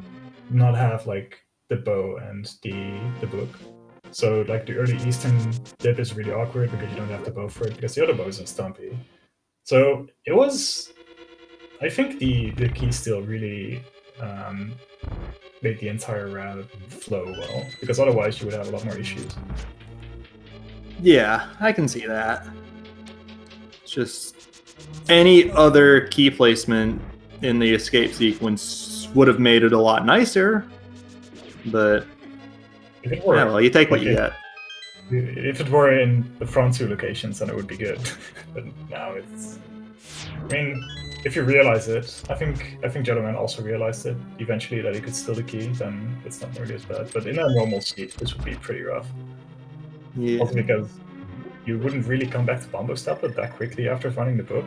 not have like the bow and the book. So like the early Eastern dip is really awkward because you don't have the bow for it because the other bow is in Stumpy. So it was, I think the key still really made the entire route flow well, because otherwise you would have a lot more issues. Yeah, I can see that. It's just any other key placement in the escape sequence would have made it a lot nicer, but If it were, yeah, well, you take what like, you get. If it were in the front two locations, then it would be good. But now it's, I mean, if you realize it, I think jeddoman also realized it eventually that he could steal the key, then it's not really as bad. But in a normal seat, this would be pretty rough. Yeah. Also because you wouldn't really come back to Bombo Staplet that quickly after finding the book.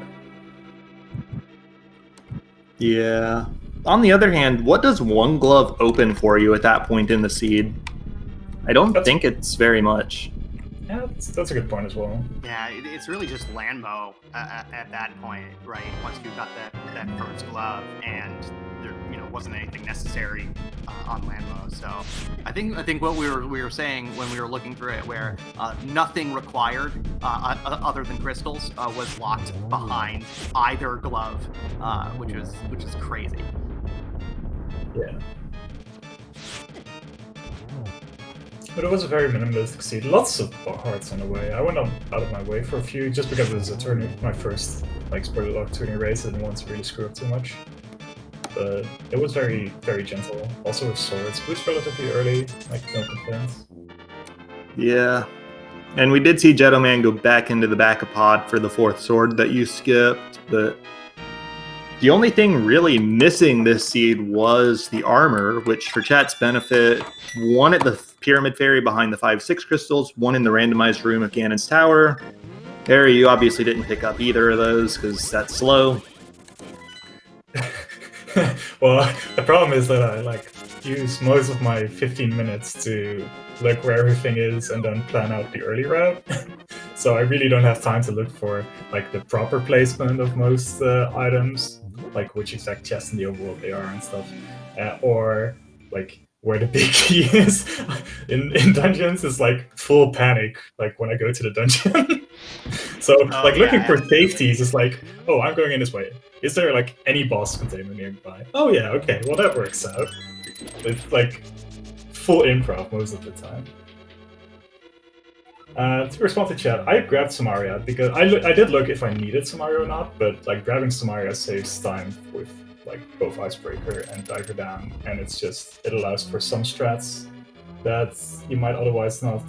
Yeah. On the other hand, what does one glove open for you at that point in the seed? I don't think it's very much. Yeah, that's a good point as well. Yeah, it's really just Landmo at that point, right? Once you got that first glove, and there wasn't anything necessary on Landmo. So I think what we were saying when we were looking through it, where nothing required other than crystals was locked behind either glove, which is crazy. Yeah. But it was a very minimalistic seed. Lots of hearts on the way. I went out of my way for a few just because it was my first spoiler lock tourney race. I didn't want to really screw up too much. But it was very, very gentle. Also with swords. Boost relatively early, no complaints. Yeah. And we did see jeddoman go back into the back of pod for the fourth sword that you skipped, but the only thing really missing this seed was the armor, which for chat's benefit, one at the Pyramid Fairy behind the 5-6 crystals, one in the randomized room of Ganon's Tower. Harry, you obviously didn't pick up either of those because that's slow. Well, the problem is that I use most of my 15 minutes to look where everything is and then plan out the early route. So I really don't have time to look for the proper placement of most items, which exact chest in the overworld they are and stuff, or where the big key is. In dungeons is full panic when I go to the dungeon. So looking for safeties is oh, I'm going in this way. Is there any boss container nearby? Oh yeah, okay, well that works out. It's full improv most of the time. To respond to chat, I grabbed Samaria because I did look if I needed Samaria or not, but grabbing Samaria saves time with both Icebreaker and Diver Down, and it allows for some strats that you might otherwise not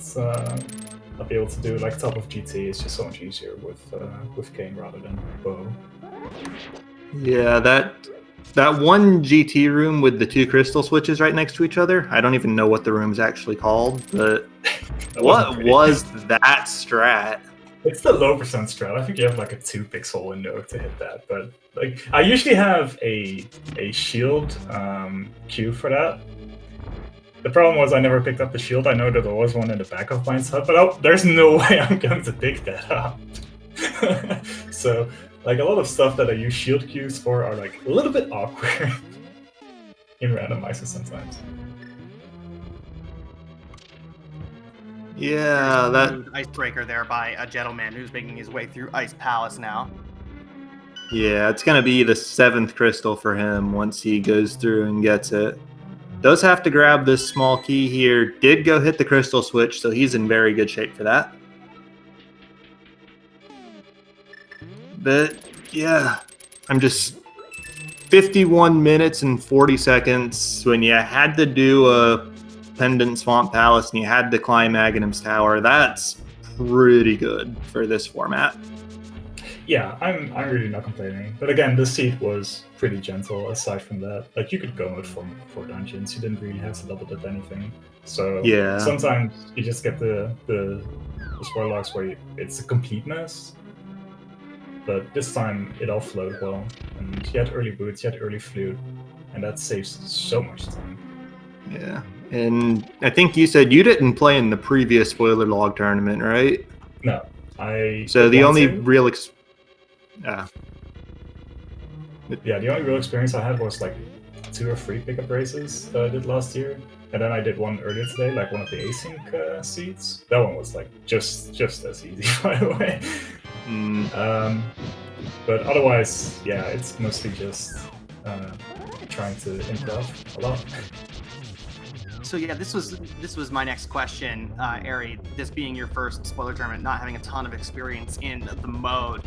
be able to do. Top of GT is just so much easier with Kane rather than Bow. Yeah, that one GT room with the two crystal switches right next to each other, I don't even know what the room's actually called, but what was that strat? It's the low percent strat. I think you have a 2 pixel window to hit that, but I usually have a shield queue for that. The problem was I never picked up the shield. I know that there was one in the back of Blind's Hut, but there's no way I'm going to pick that up. So a lot of stuff that I use shield queues for are a little bit awkward in randomizer sometimes. Yeah, that Icebreaker there by a gentleman who's making his way through Ice Palace now. Yeah, it's gonna be the 7th crystal for him once he goes through and gets it. Does have to grab this small key here. Did go hit the crystal switch, so he's in very good shape for that. But yeah, I'm just 51 minutes and 40 seconds when you had to do a Pendant Swamp Palace and you had to climb Aghanim's Tower. That's pretty good for this format. Yeah, I'm really not complaining. But again, the seat was pretty gentle aside from that. You could go mode for dungeons. You didn't really have to double dip anything. So yeah, sometimes you just get the spoiler locks where it's a complete mess. But this time it all flowed well. And you had early boots, you had early flute, and that saves so much time. Yeah. And I think you said you didn't play in the previous spoiler log tournament, right? No. So the only real yeah, the only real experience I had was 2 or 3 pickup races that I did last year. And then I did one earlier today, like one of the async seeds. That one was like just as easy, by the way. But otherwise, yeah, it's mostly just trying to improv a lot. So yeah, this was my next question, Eri. This being your first spoiler tournament, not having a ton of experience in the mode,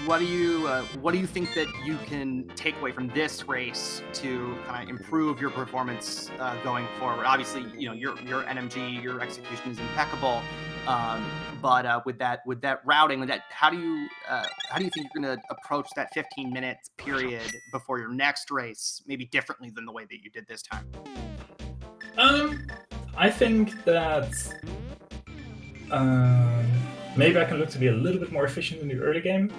what do you think that you can take away from this race to kind of improve your performance going forward? Obviously, you know your NMG, your execution is impeccable, but with that routing, how do you think you're going to approach that 15-minute period before your next race, maybe differently than the way that you did this time? I think that maybe I can look to be a little bit more efficient in the early game.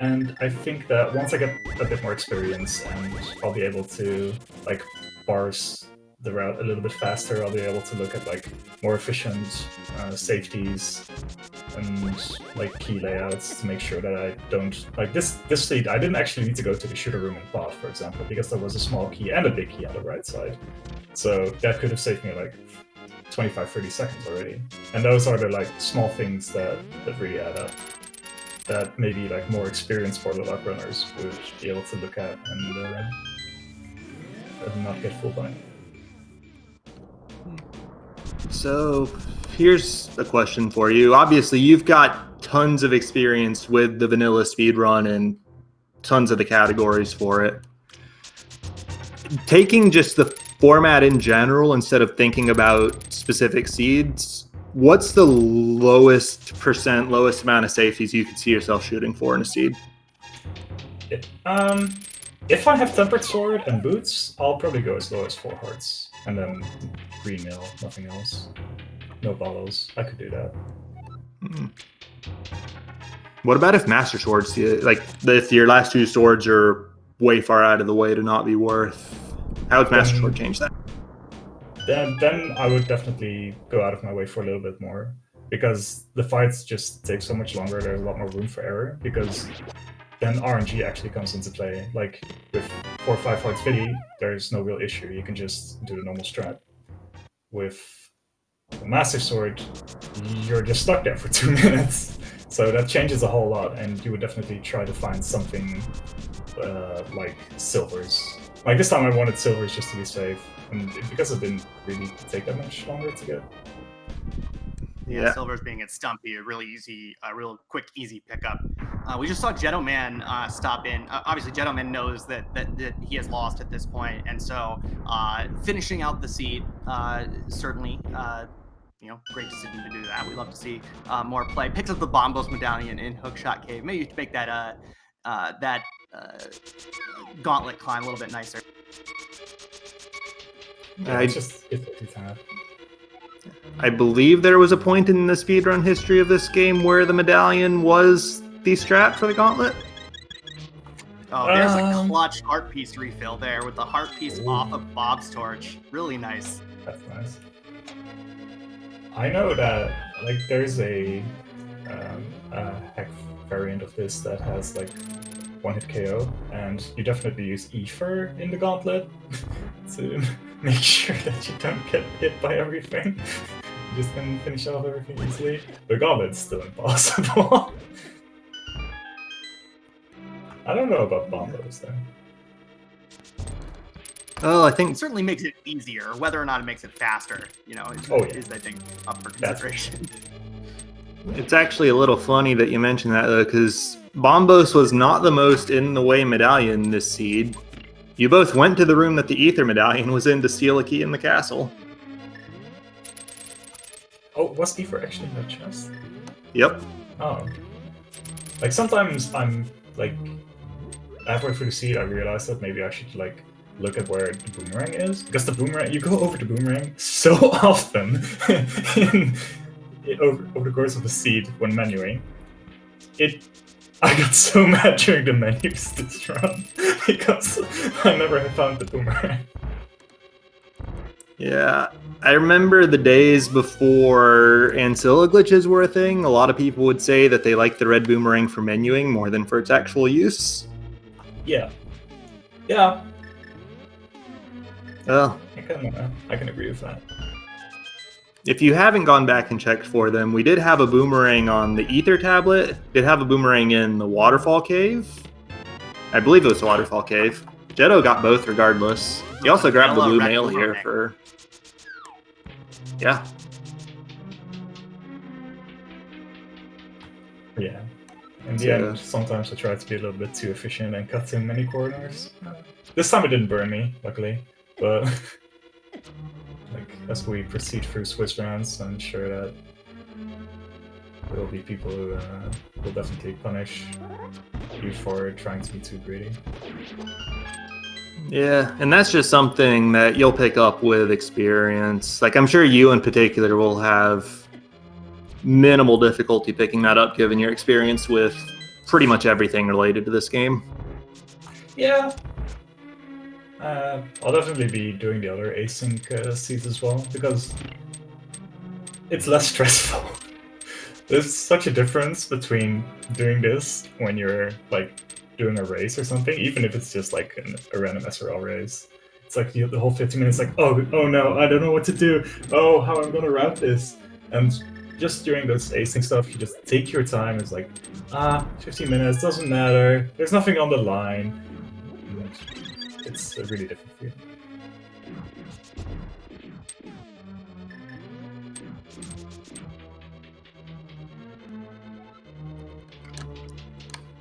And I think that once I get a bit more experience and I'll be able to like parse the route a little bit faster, I'll be able to look at like more efficient safeties and like key layouts to make sure that I don't like this seed. I didn't actually need to go to the shooter room and pod, for example, because there was a small key and a big key on the right side. So that could have saved me like 25-30 seconds already. And those are the like small things that really add up, that maybe like more experienced spoiler lock runners would be able to look at and not get fooled by. So here's a question for you. Obviously, you've got tons of experience with the vanilla speedrun and tons of the categories for it. Taking just the format in general instead of thinking about specific seeds, what's the lowest amount of safeties you could see yourself shooting for in a seed? If I have tempered sword and boots, I'll probably go as low as 4 hearts and then green nail, nothing else. No ballos. I could do that. What about if master swords, if your last 2 swords are way far out of the way to not be worth? How would master sword change that? Then I would definitely go out of my way for a little bit more, because the fights just take so much longer. There's a lot more room for error, because then RNG actually comes into play. Like with 4 or 5 hearts Vidi, there's no real issue. You can just do the normal strat. With the master sword, you're just stuck there for 2 minutes. So that changes a whole lot, and you would definitely try to find something like silvers. Like this time I wanted silvers just to be safe, and because it didn't really take that much longer to get. Yeah, silvers being at Stumpy, a really easy, real quick, easy pickup. We just saw jeddoman stop in. Obviously, jeddoman knows that he has lost at this point, and so finishing out the seed, certainly, great decision to do that. We love to see more play. Picks up the Bombos medallion in Hookshot Cave. Maybe you should make that gauntlet climb a little bit nicer. Yeah, it's tough. I believe there was a point in the speedrun history of this game where the medallion was the strat for the gauntlet. Oh, there's a clutch heart piece refill there with the heart piece off of Bob's torch. Really nice. That's nice. I know that like there's a heck variant of this that has like 1-hit KO, and you definitely use Ether in the gauntlet to make sure that you don't get hit by everything. You just can finish off everything easily. The gauntlet's still impossible. I don't know about bombos though. Oh, I think it certainly makes it easier. Whether or not it makes it faster, is I think up for consideration. It's actually a little funny that you mentioned that, though, because Bombos was not the most in-the-way medallion this seed. You both went to the room that the Ether medallion was in to steal a key in the castle. Oh, was Ether actually in that chest? Yep. Oh. Like, sometimes I'm, like, halfway through the seed, I realize that maybe I should, like, look at where the boomerang is. Because the boomerang, you go over the boomerang so often over the course of the seed when menuing. I got so mad during the menus this run because I never had found the boomerang. Yeah, I remember the days before Ancilla glitches were a thing. A lot of people would say that they like the red boomerang for menuing more than for its actual use. Yeah. Yeah. Well, I can agree with that. if you haven't gone back and checked for them, we did have a boomerang on the Ether tablet. Did have a boomerang in the Waterfall Cave. I believe it was the Waterfall Cave. Jeddo got both regardless. He also grabbed the blue mail here for... Yeah. Yeah. In the end, sometimes I try to be a little bit too efficient and cut too many corners. This time it didn't burn me, luckily. But like as we proceed through Swiss rounds, I'm sure that there will be people who will definitely punish you for trying to be too greedy. Yeah, and that's just something that you'll pick up with experience. Like, I'm sure you in particular will have minimal difficulty picking that up given your experience with pretty much everything related to this game. Yeah. I'll definitely be doing the other async seeds as well, because it's less stressful. There's such a difference between doing this when you're like doing a race or something, even if it's just like a random SRL race. It's like the whole 15 minutes like, oh no, I don't know what to do. Oh, how am I gonna route this? And just during this async stuff, you just take your time. It's like, 15 minutes, doesn't matter. There's nothing on the line. And it's a really different feeling.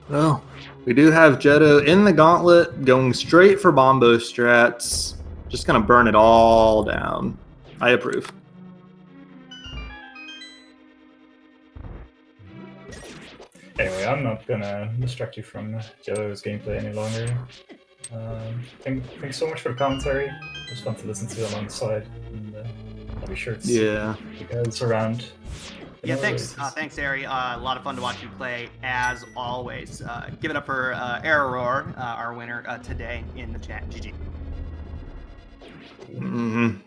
Well, we do have Jeddo in the gauntlet, going straight for Bombo strats. Just gonna burn it all down. I approve. Anyway, I'm not gonna distract you from Jeddo's gameplay any longer. Thanks so much for the commentary. It was fun to listen to them on the side. And I'll be sure to see you guys around. Yeah, thanks. Thanks, Ari. A lot of fun to watch you play, as always. Give it up for Eriror, our winner today in the chat. GG.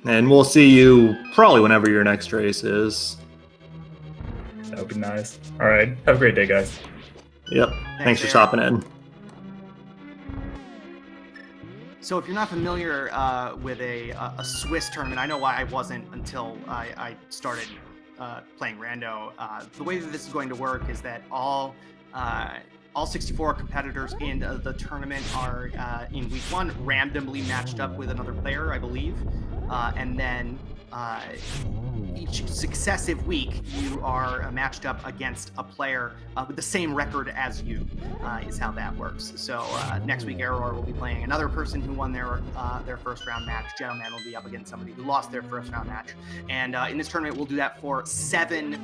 And we'll see you probably whenever your next race is. That would be nice. All right. Have a great day, guys. Yep. Thanks for stopping in. So if you're not familiar with a Swiss tournament, I know why I wasn't until I started playing Rando. The way that this is going to work is that all 64 competitors in the tournament are in week 1 randomly matched up with another player, I believe, and then each successive week you are matched up against a player with the same record as you, is how that works. So next week Eriror will be playing another person who won their first round match. Jeddoman will be up against somebody who lost their first round match. And in this tournament we'll do that for 7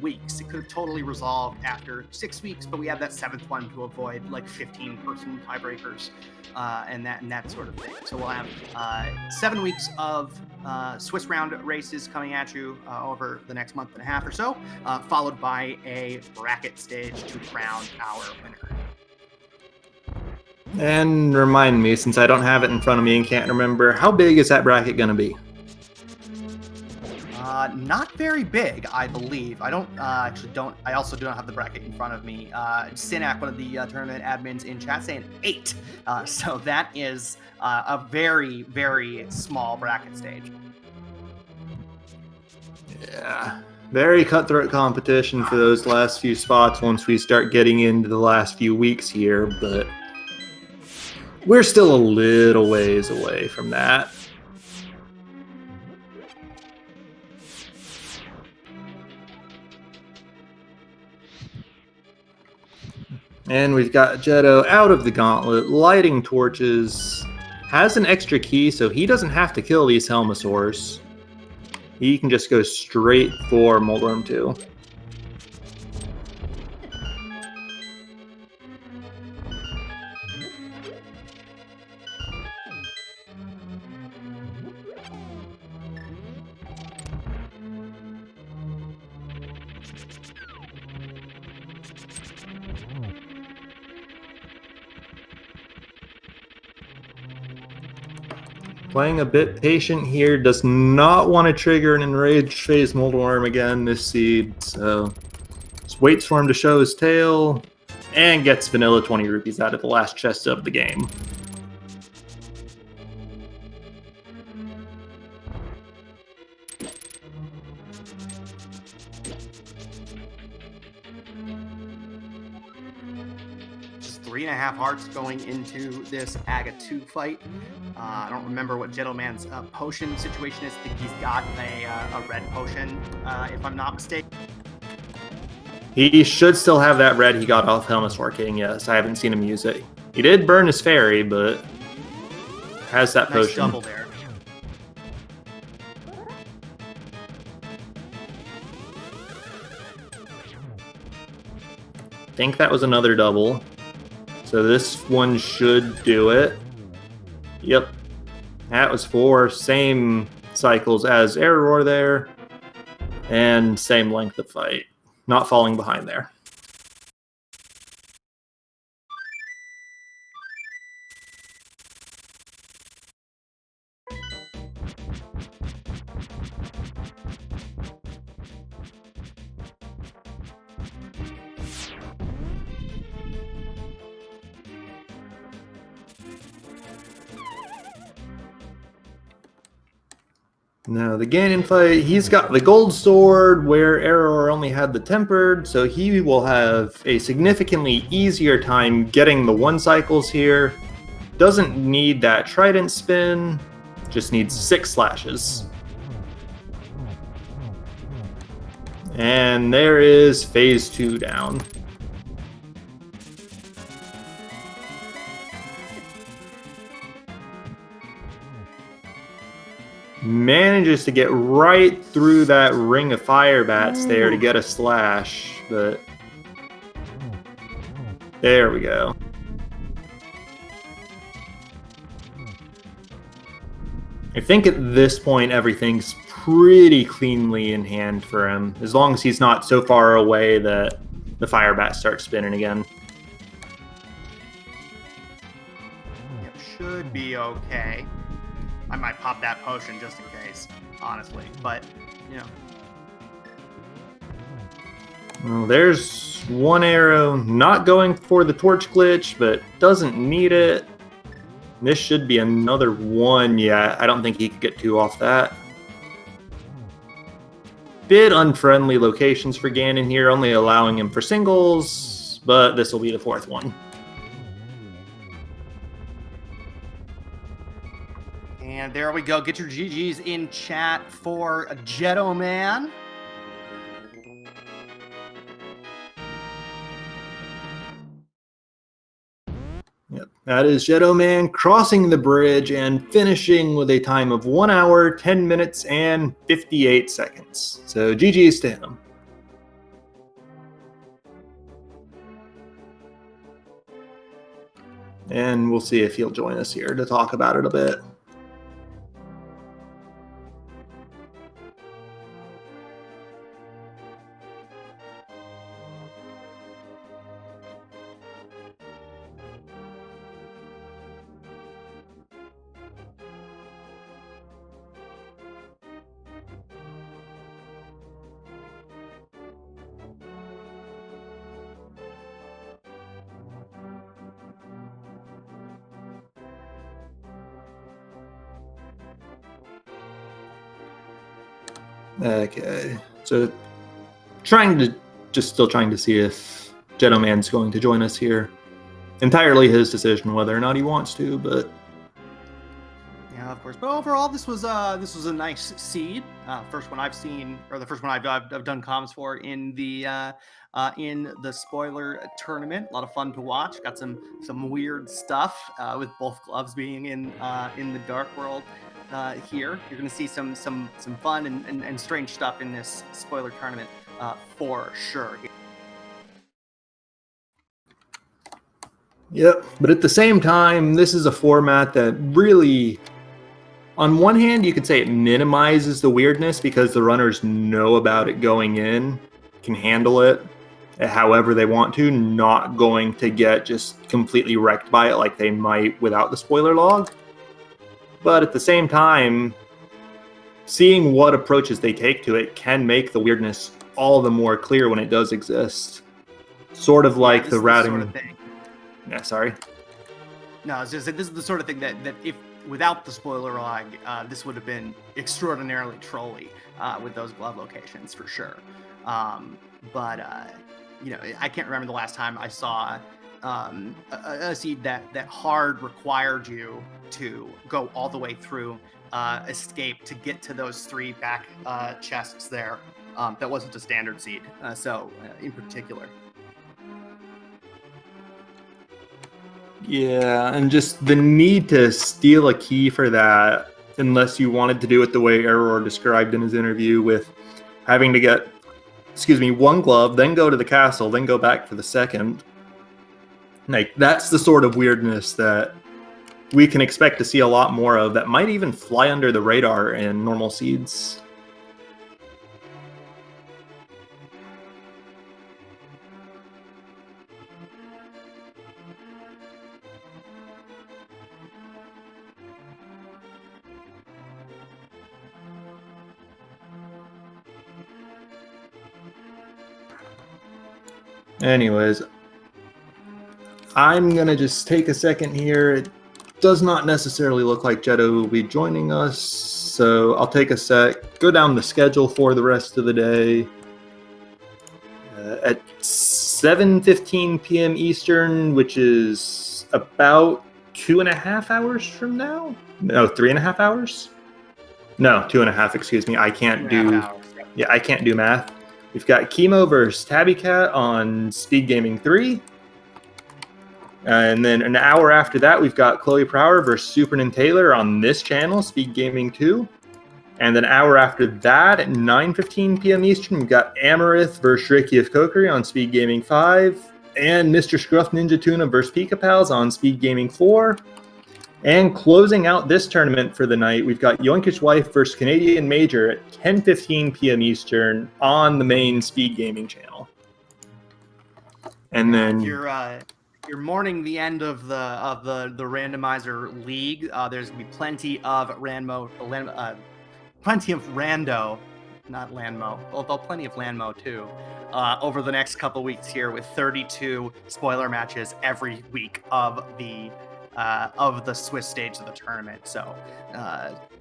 weeks. It could have totally resolved after 6 weeks, but we have that 7th one to avoid like 15-person tiebreakers and that sort of thing. So we'll have 7 weeks of Swiss round races coming at you over the next month and a half or so, followed by a bracket stage to crown our winner. And remind me, since I don't have it in front of me and can't remember, how big is that bracket going to be? Not very big, I believe. I don't actually don't. I also do not have the bracket in front of me. Sinak, one of the tournament admins in chat, saying 8. So that is a very, very small bracket stage. Yeah, very cutthroat competition for those last few spots once we start getting into the last few weeks here, but we're still a little ways away from that. And we've got Jeddo out of the gauntlet, lighting torches, has an extra key, so he doesn't have to kill these Helmosaurs. He can just go straight for Moldworm 2. Playing a bit patient here, does not want to trigger an enraged phase Moldworm again this seed, so just waits for him to show his tail and gets vanilla 20 rupees out of the last chest of the game. half hearts going into this Aga 2 fight. I don't remember what Jeddoman's potion situation is. I think he's got a red potion, if I'm not mistaken. He should still have that red he got off Helmswar King, yes. I haven't seen him use it. He did burn his fairy, but has that Nice potion. double there. I think that was another double. So this one should do it. Yep. That was 4. Same cycles as Eriror there. And same length of fight. Not falling behind there. Now, the Ganon fight, he's got the gold sword where Eriror only had the tempered, so he will have a significantly easier time getting the 1 cycles here. Doesn't need that trident spin, just needs 6 slashes. And there is phase 2 down. Manages to get right through that ring of fire bats there to get a slash, but there we go. I think at this point everything's pretty cleanly in hand for him, as long as he's not so far away that the fire bat starts spinning again. Yep, should be okay. I might pop that potion just in case, honestly. But, you know. Well, there's 1 arrow, not going for the torch glitch, but doesn't need it. This should be another 1. Yeah, I don't think he could get 2 off that. Bit unfriendly locations for Ganon here, only allowing him for singles, but this will be the 4th one. And there we go. Get your GGs in chat for jeddoman. Yep, that is jeddoman crossing the bridge and finishing with a time of 1 hour, 10 minutes, and 58 seconds. So GG's to him. And we'll see if he'll join us here to talk about it a bit. Okay, so still trying to see if jeddoman's going to join us here. Entirely his decision whether or not he wants to, but Yeah, of course. But overall, this was a nice seed. First one I've seen, or the first one I've done comms for in the spoiler tournament. A lot of fun to watch. Got some weird stuff with both gloves being in the dark world. Here you're going to see some fun and strange stuff in this spoiler tournament for sure. Yep, but at the same time, this is a format that really, on one hand, you could say it minimizes the weirdness because the runners know about it going in, can handle it however they want to, not going to get just completely wrecked by it like they might without the spoiler log. But at the same time, seeing what approaches they take to it can make the weirdness all the more clear when it does exist. Sort of like the routing. Sort of thing. Yeah, sorry. No, I was just saying, this is the sort of thing that if without the spoiler log, this would have been extraordinarily trolly with those glove locations for sure. But you know, I can't remember the last time I saw a seed that hard required you to go all the way through escape to get to those 3 back chests there. That wasn't a standard seed, in particular. Yeah, and just the need to steal a key for that, unless you wanted to do it the way Eriror described in his interview, with having to get, 1 glove, then go to the castle, then go back for the second. Like, that's the sort of weirdness that we can expect to see a lot more of, that might even fly under the radar in normal seeds. Anyways, I'm going to just take a second here. It does not necessarily look like Jeddo will be joining us, so I'll take a sec, go down the schedule for the rest of the day. At 7:15 p.m. Eastern, which is about 2.5 hours from now? No, 3.5 hours? No, 2.5, excuse me. I can't do... Yeah, I can't do math. We've got Chemo versus Tabby Cat on SpeedGaming 3. And then an hour after that, we've got Chloe Prower versus Super Taylor on this channel, SpeedGaming 2. And then an hour after that, at 9:15 p.m. Eastern, we've got Amaranth versus Ricky of Kokery on SpeedGaming 5. And Mr. Scruff Ninja Tuna versus Pika Pals on SpeedGaming 4. And closing out this tournament for the night, we've got Yoinkish Wife versus Canadian Major at 10:15 p.m. Eastern on the main SpeedGaming channel. And then you're mourning the end of the randomizer league. There's gonna be plenty of rando, not Landmo, although plenty of Landmo too, over the next couple weeks here, with 32 spoiler matches every week of the Swiss stage of the tournament. So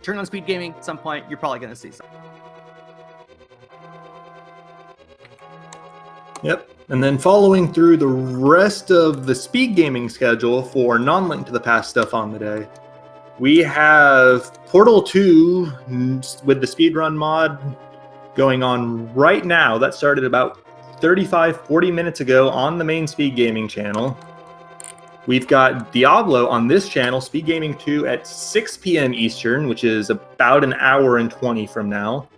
turn on SpeedGaming at some point. You're probably going to see something. Yep. And then following through the rest of the SpeedGaming schedule for non-link to the past stuff on the day, we have Portal 2 with the speedrun mod going on right now. That started about 40 minutes ago on the main SpeedGaming channel. We've got Diablo on this channel, SpeedGaming 2, at 6 p.m. Eastern, which is about an hour and 20 from now.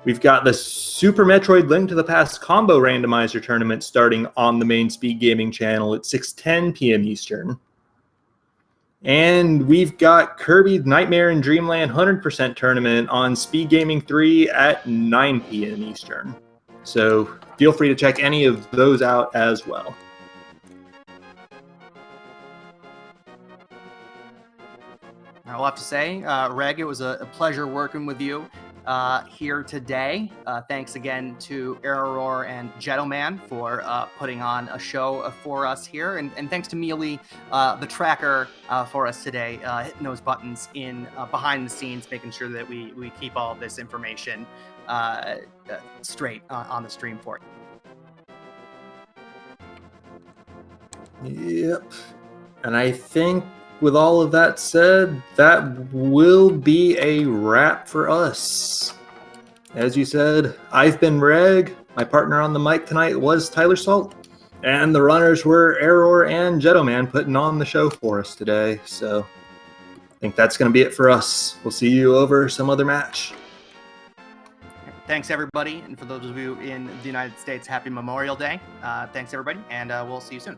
We've got the Super Metroid Link to the Past Combo Randomizer tournament starting on the main SpeedGaming channel at 6:10 p.m. Eastern. And we've got Kirby Nightmare in Dreamland 100% tournament on SpeedGaming 3 at 9 p.m. Eastern. So feel free to check any of those out as well. I will have to say, Reg, it was a pleasure working with you here today. Thanks again to Eriror and jeddoman for putting on a show for us here. And thanks to Mealy, the tracker, for us today, hitting those buttons in behind the scenes, making sure that we keep all of this information straight on the stream for you. Yep. And I think with all of that said, that will be a wrap for us. As you said, I've been Reg. My partner on the mic tonight was Tyler Salt. And the runners were Eriror and jeddoman putting on the show for us today. So I think that's going to be it for us. We'll see you over some other match. Thanks, everybody. And for those of you in the United States, happy Memorial Day. Thanks, everybody. And we'll see you soon.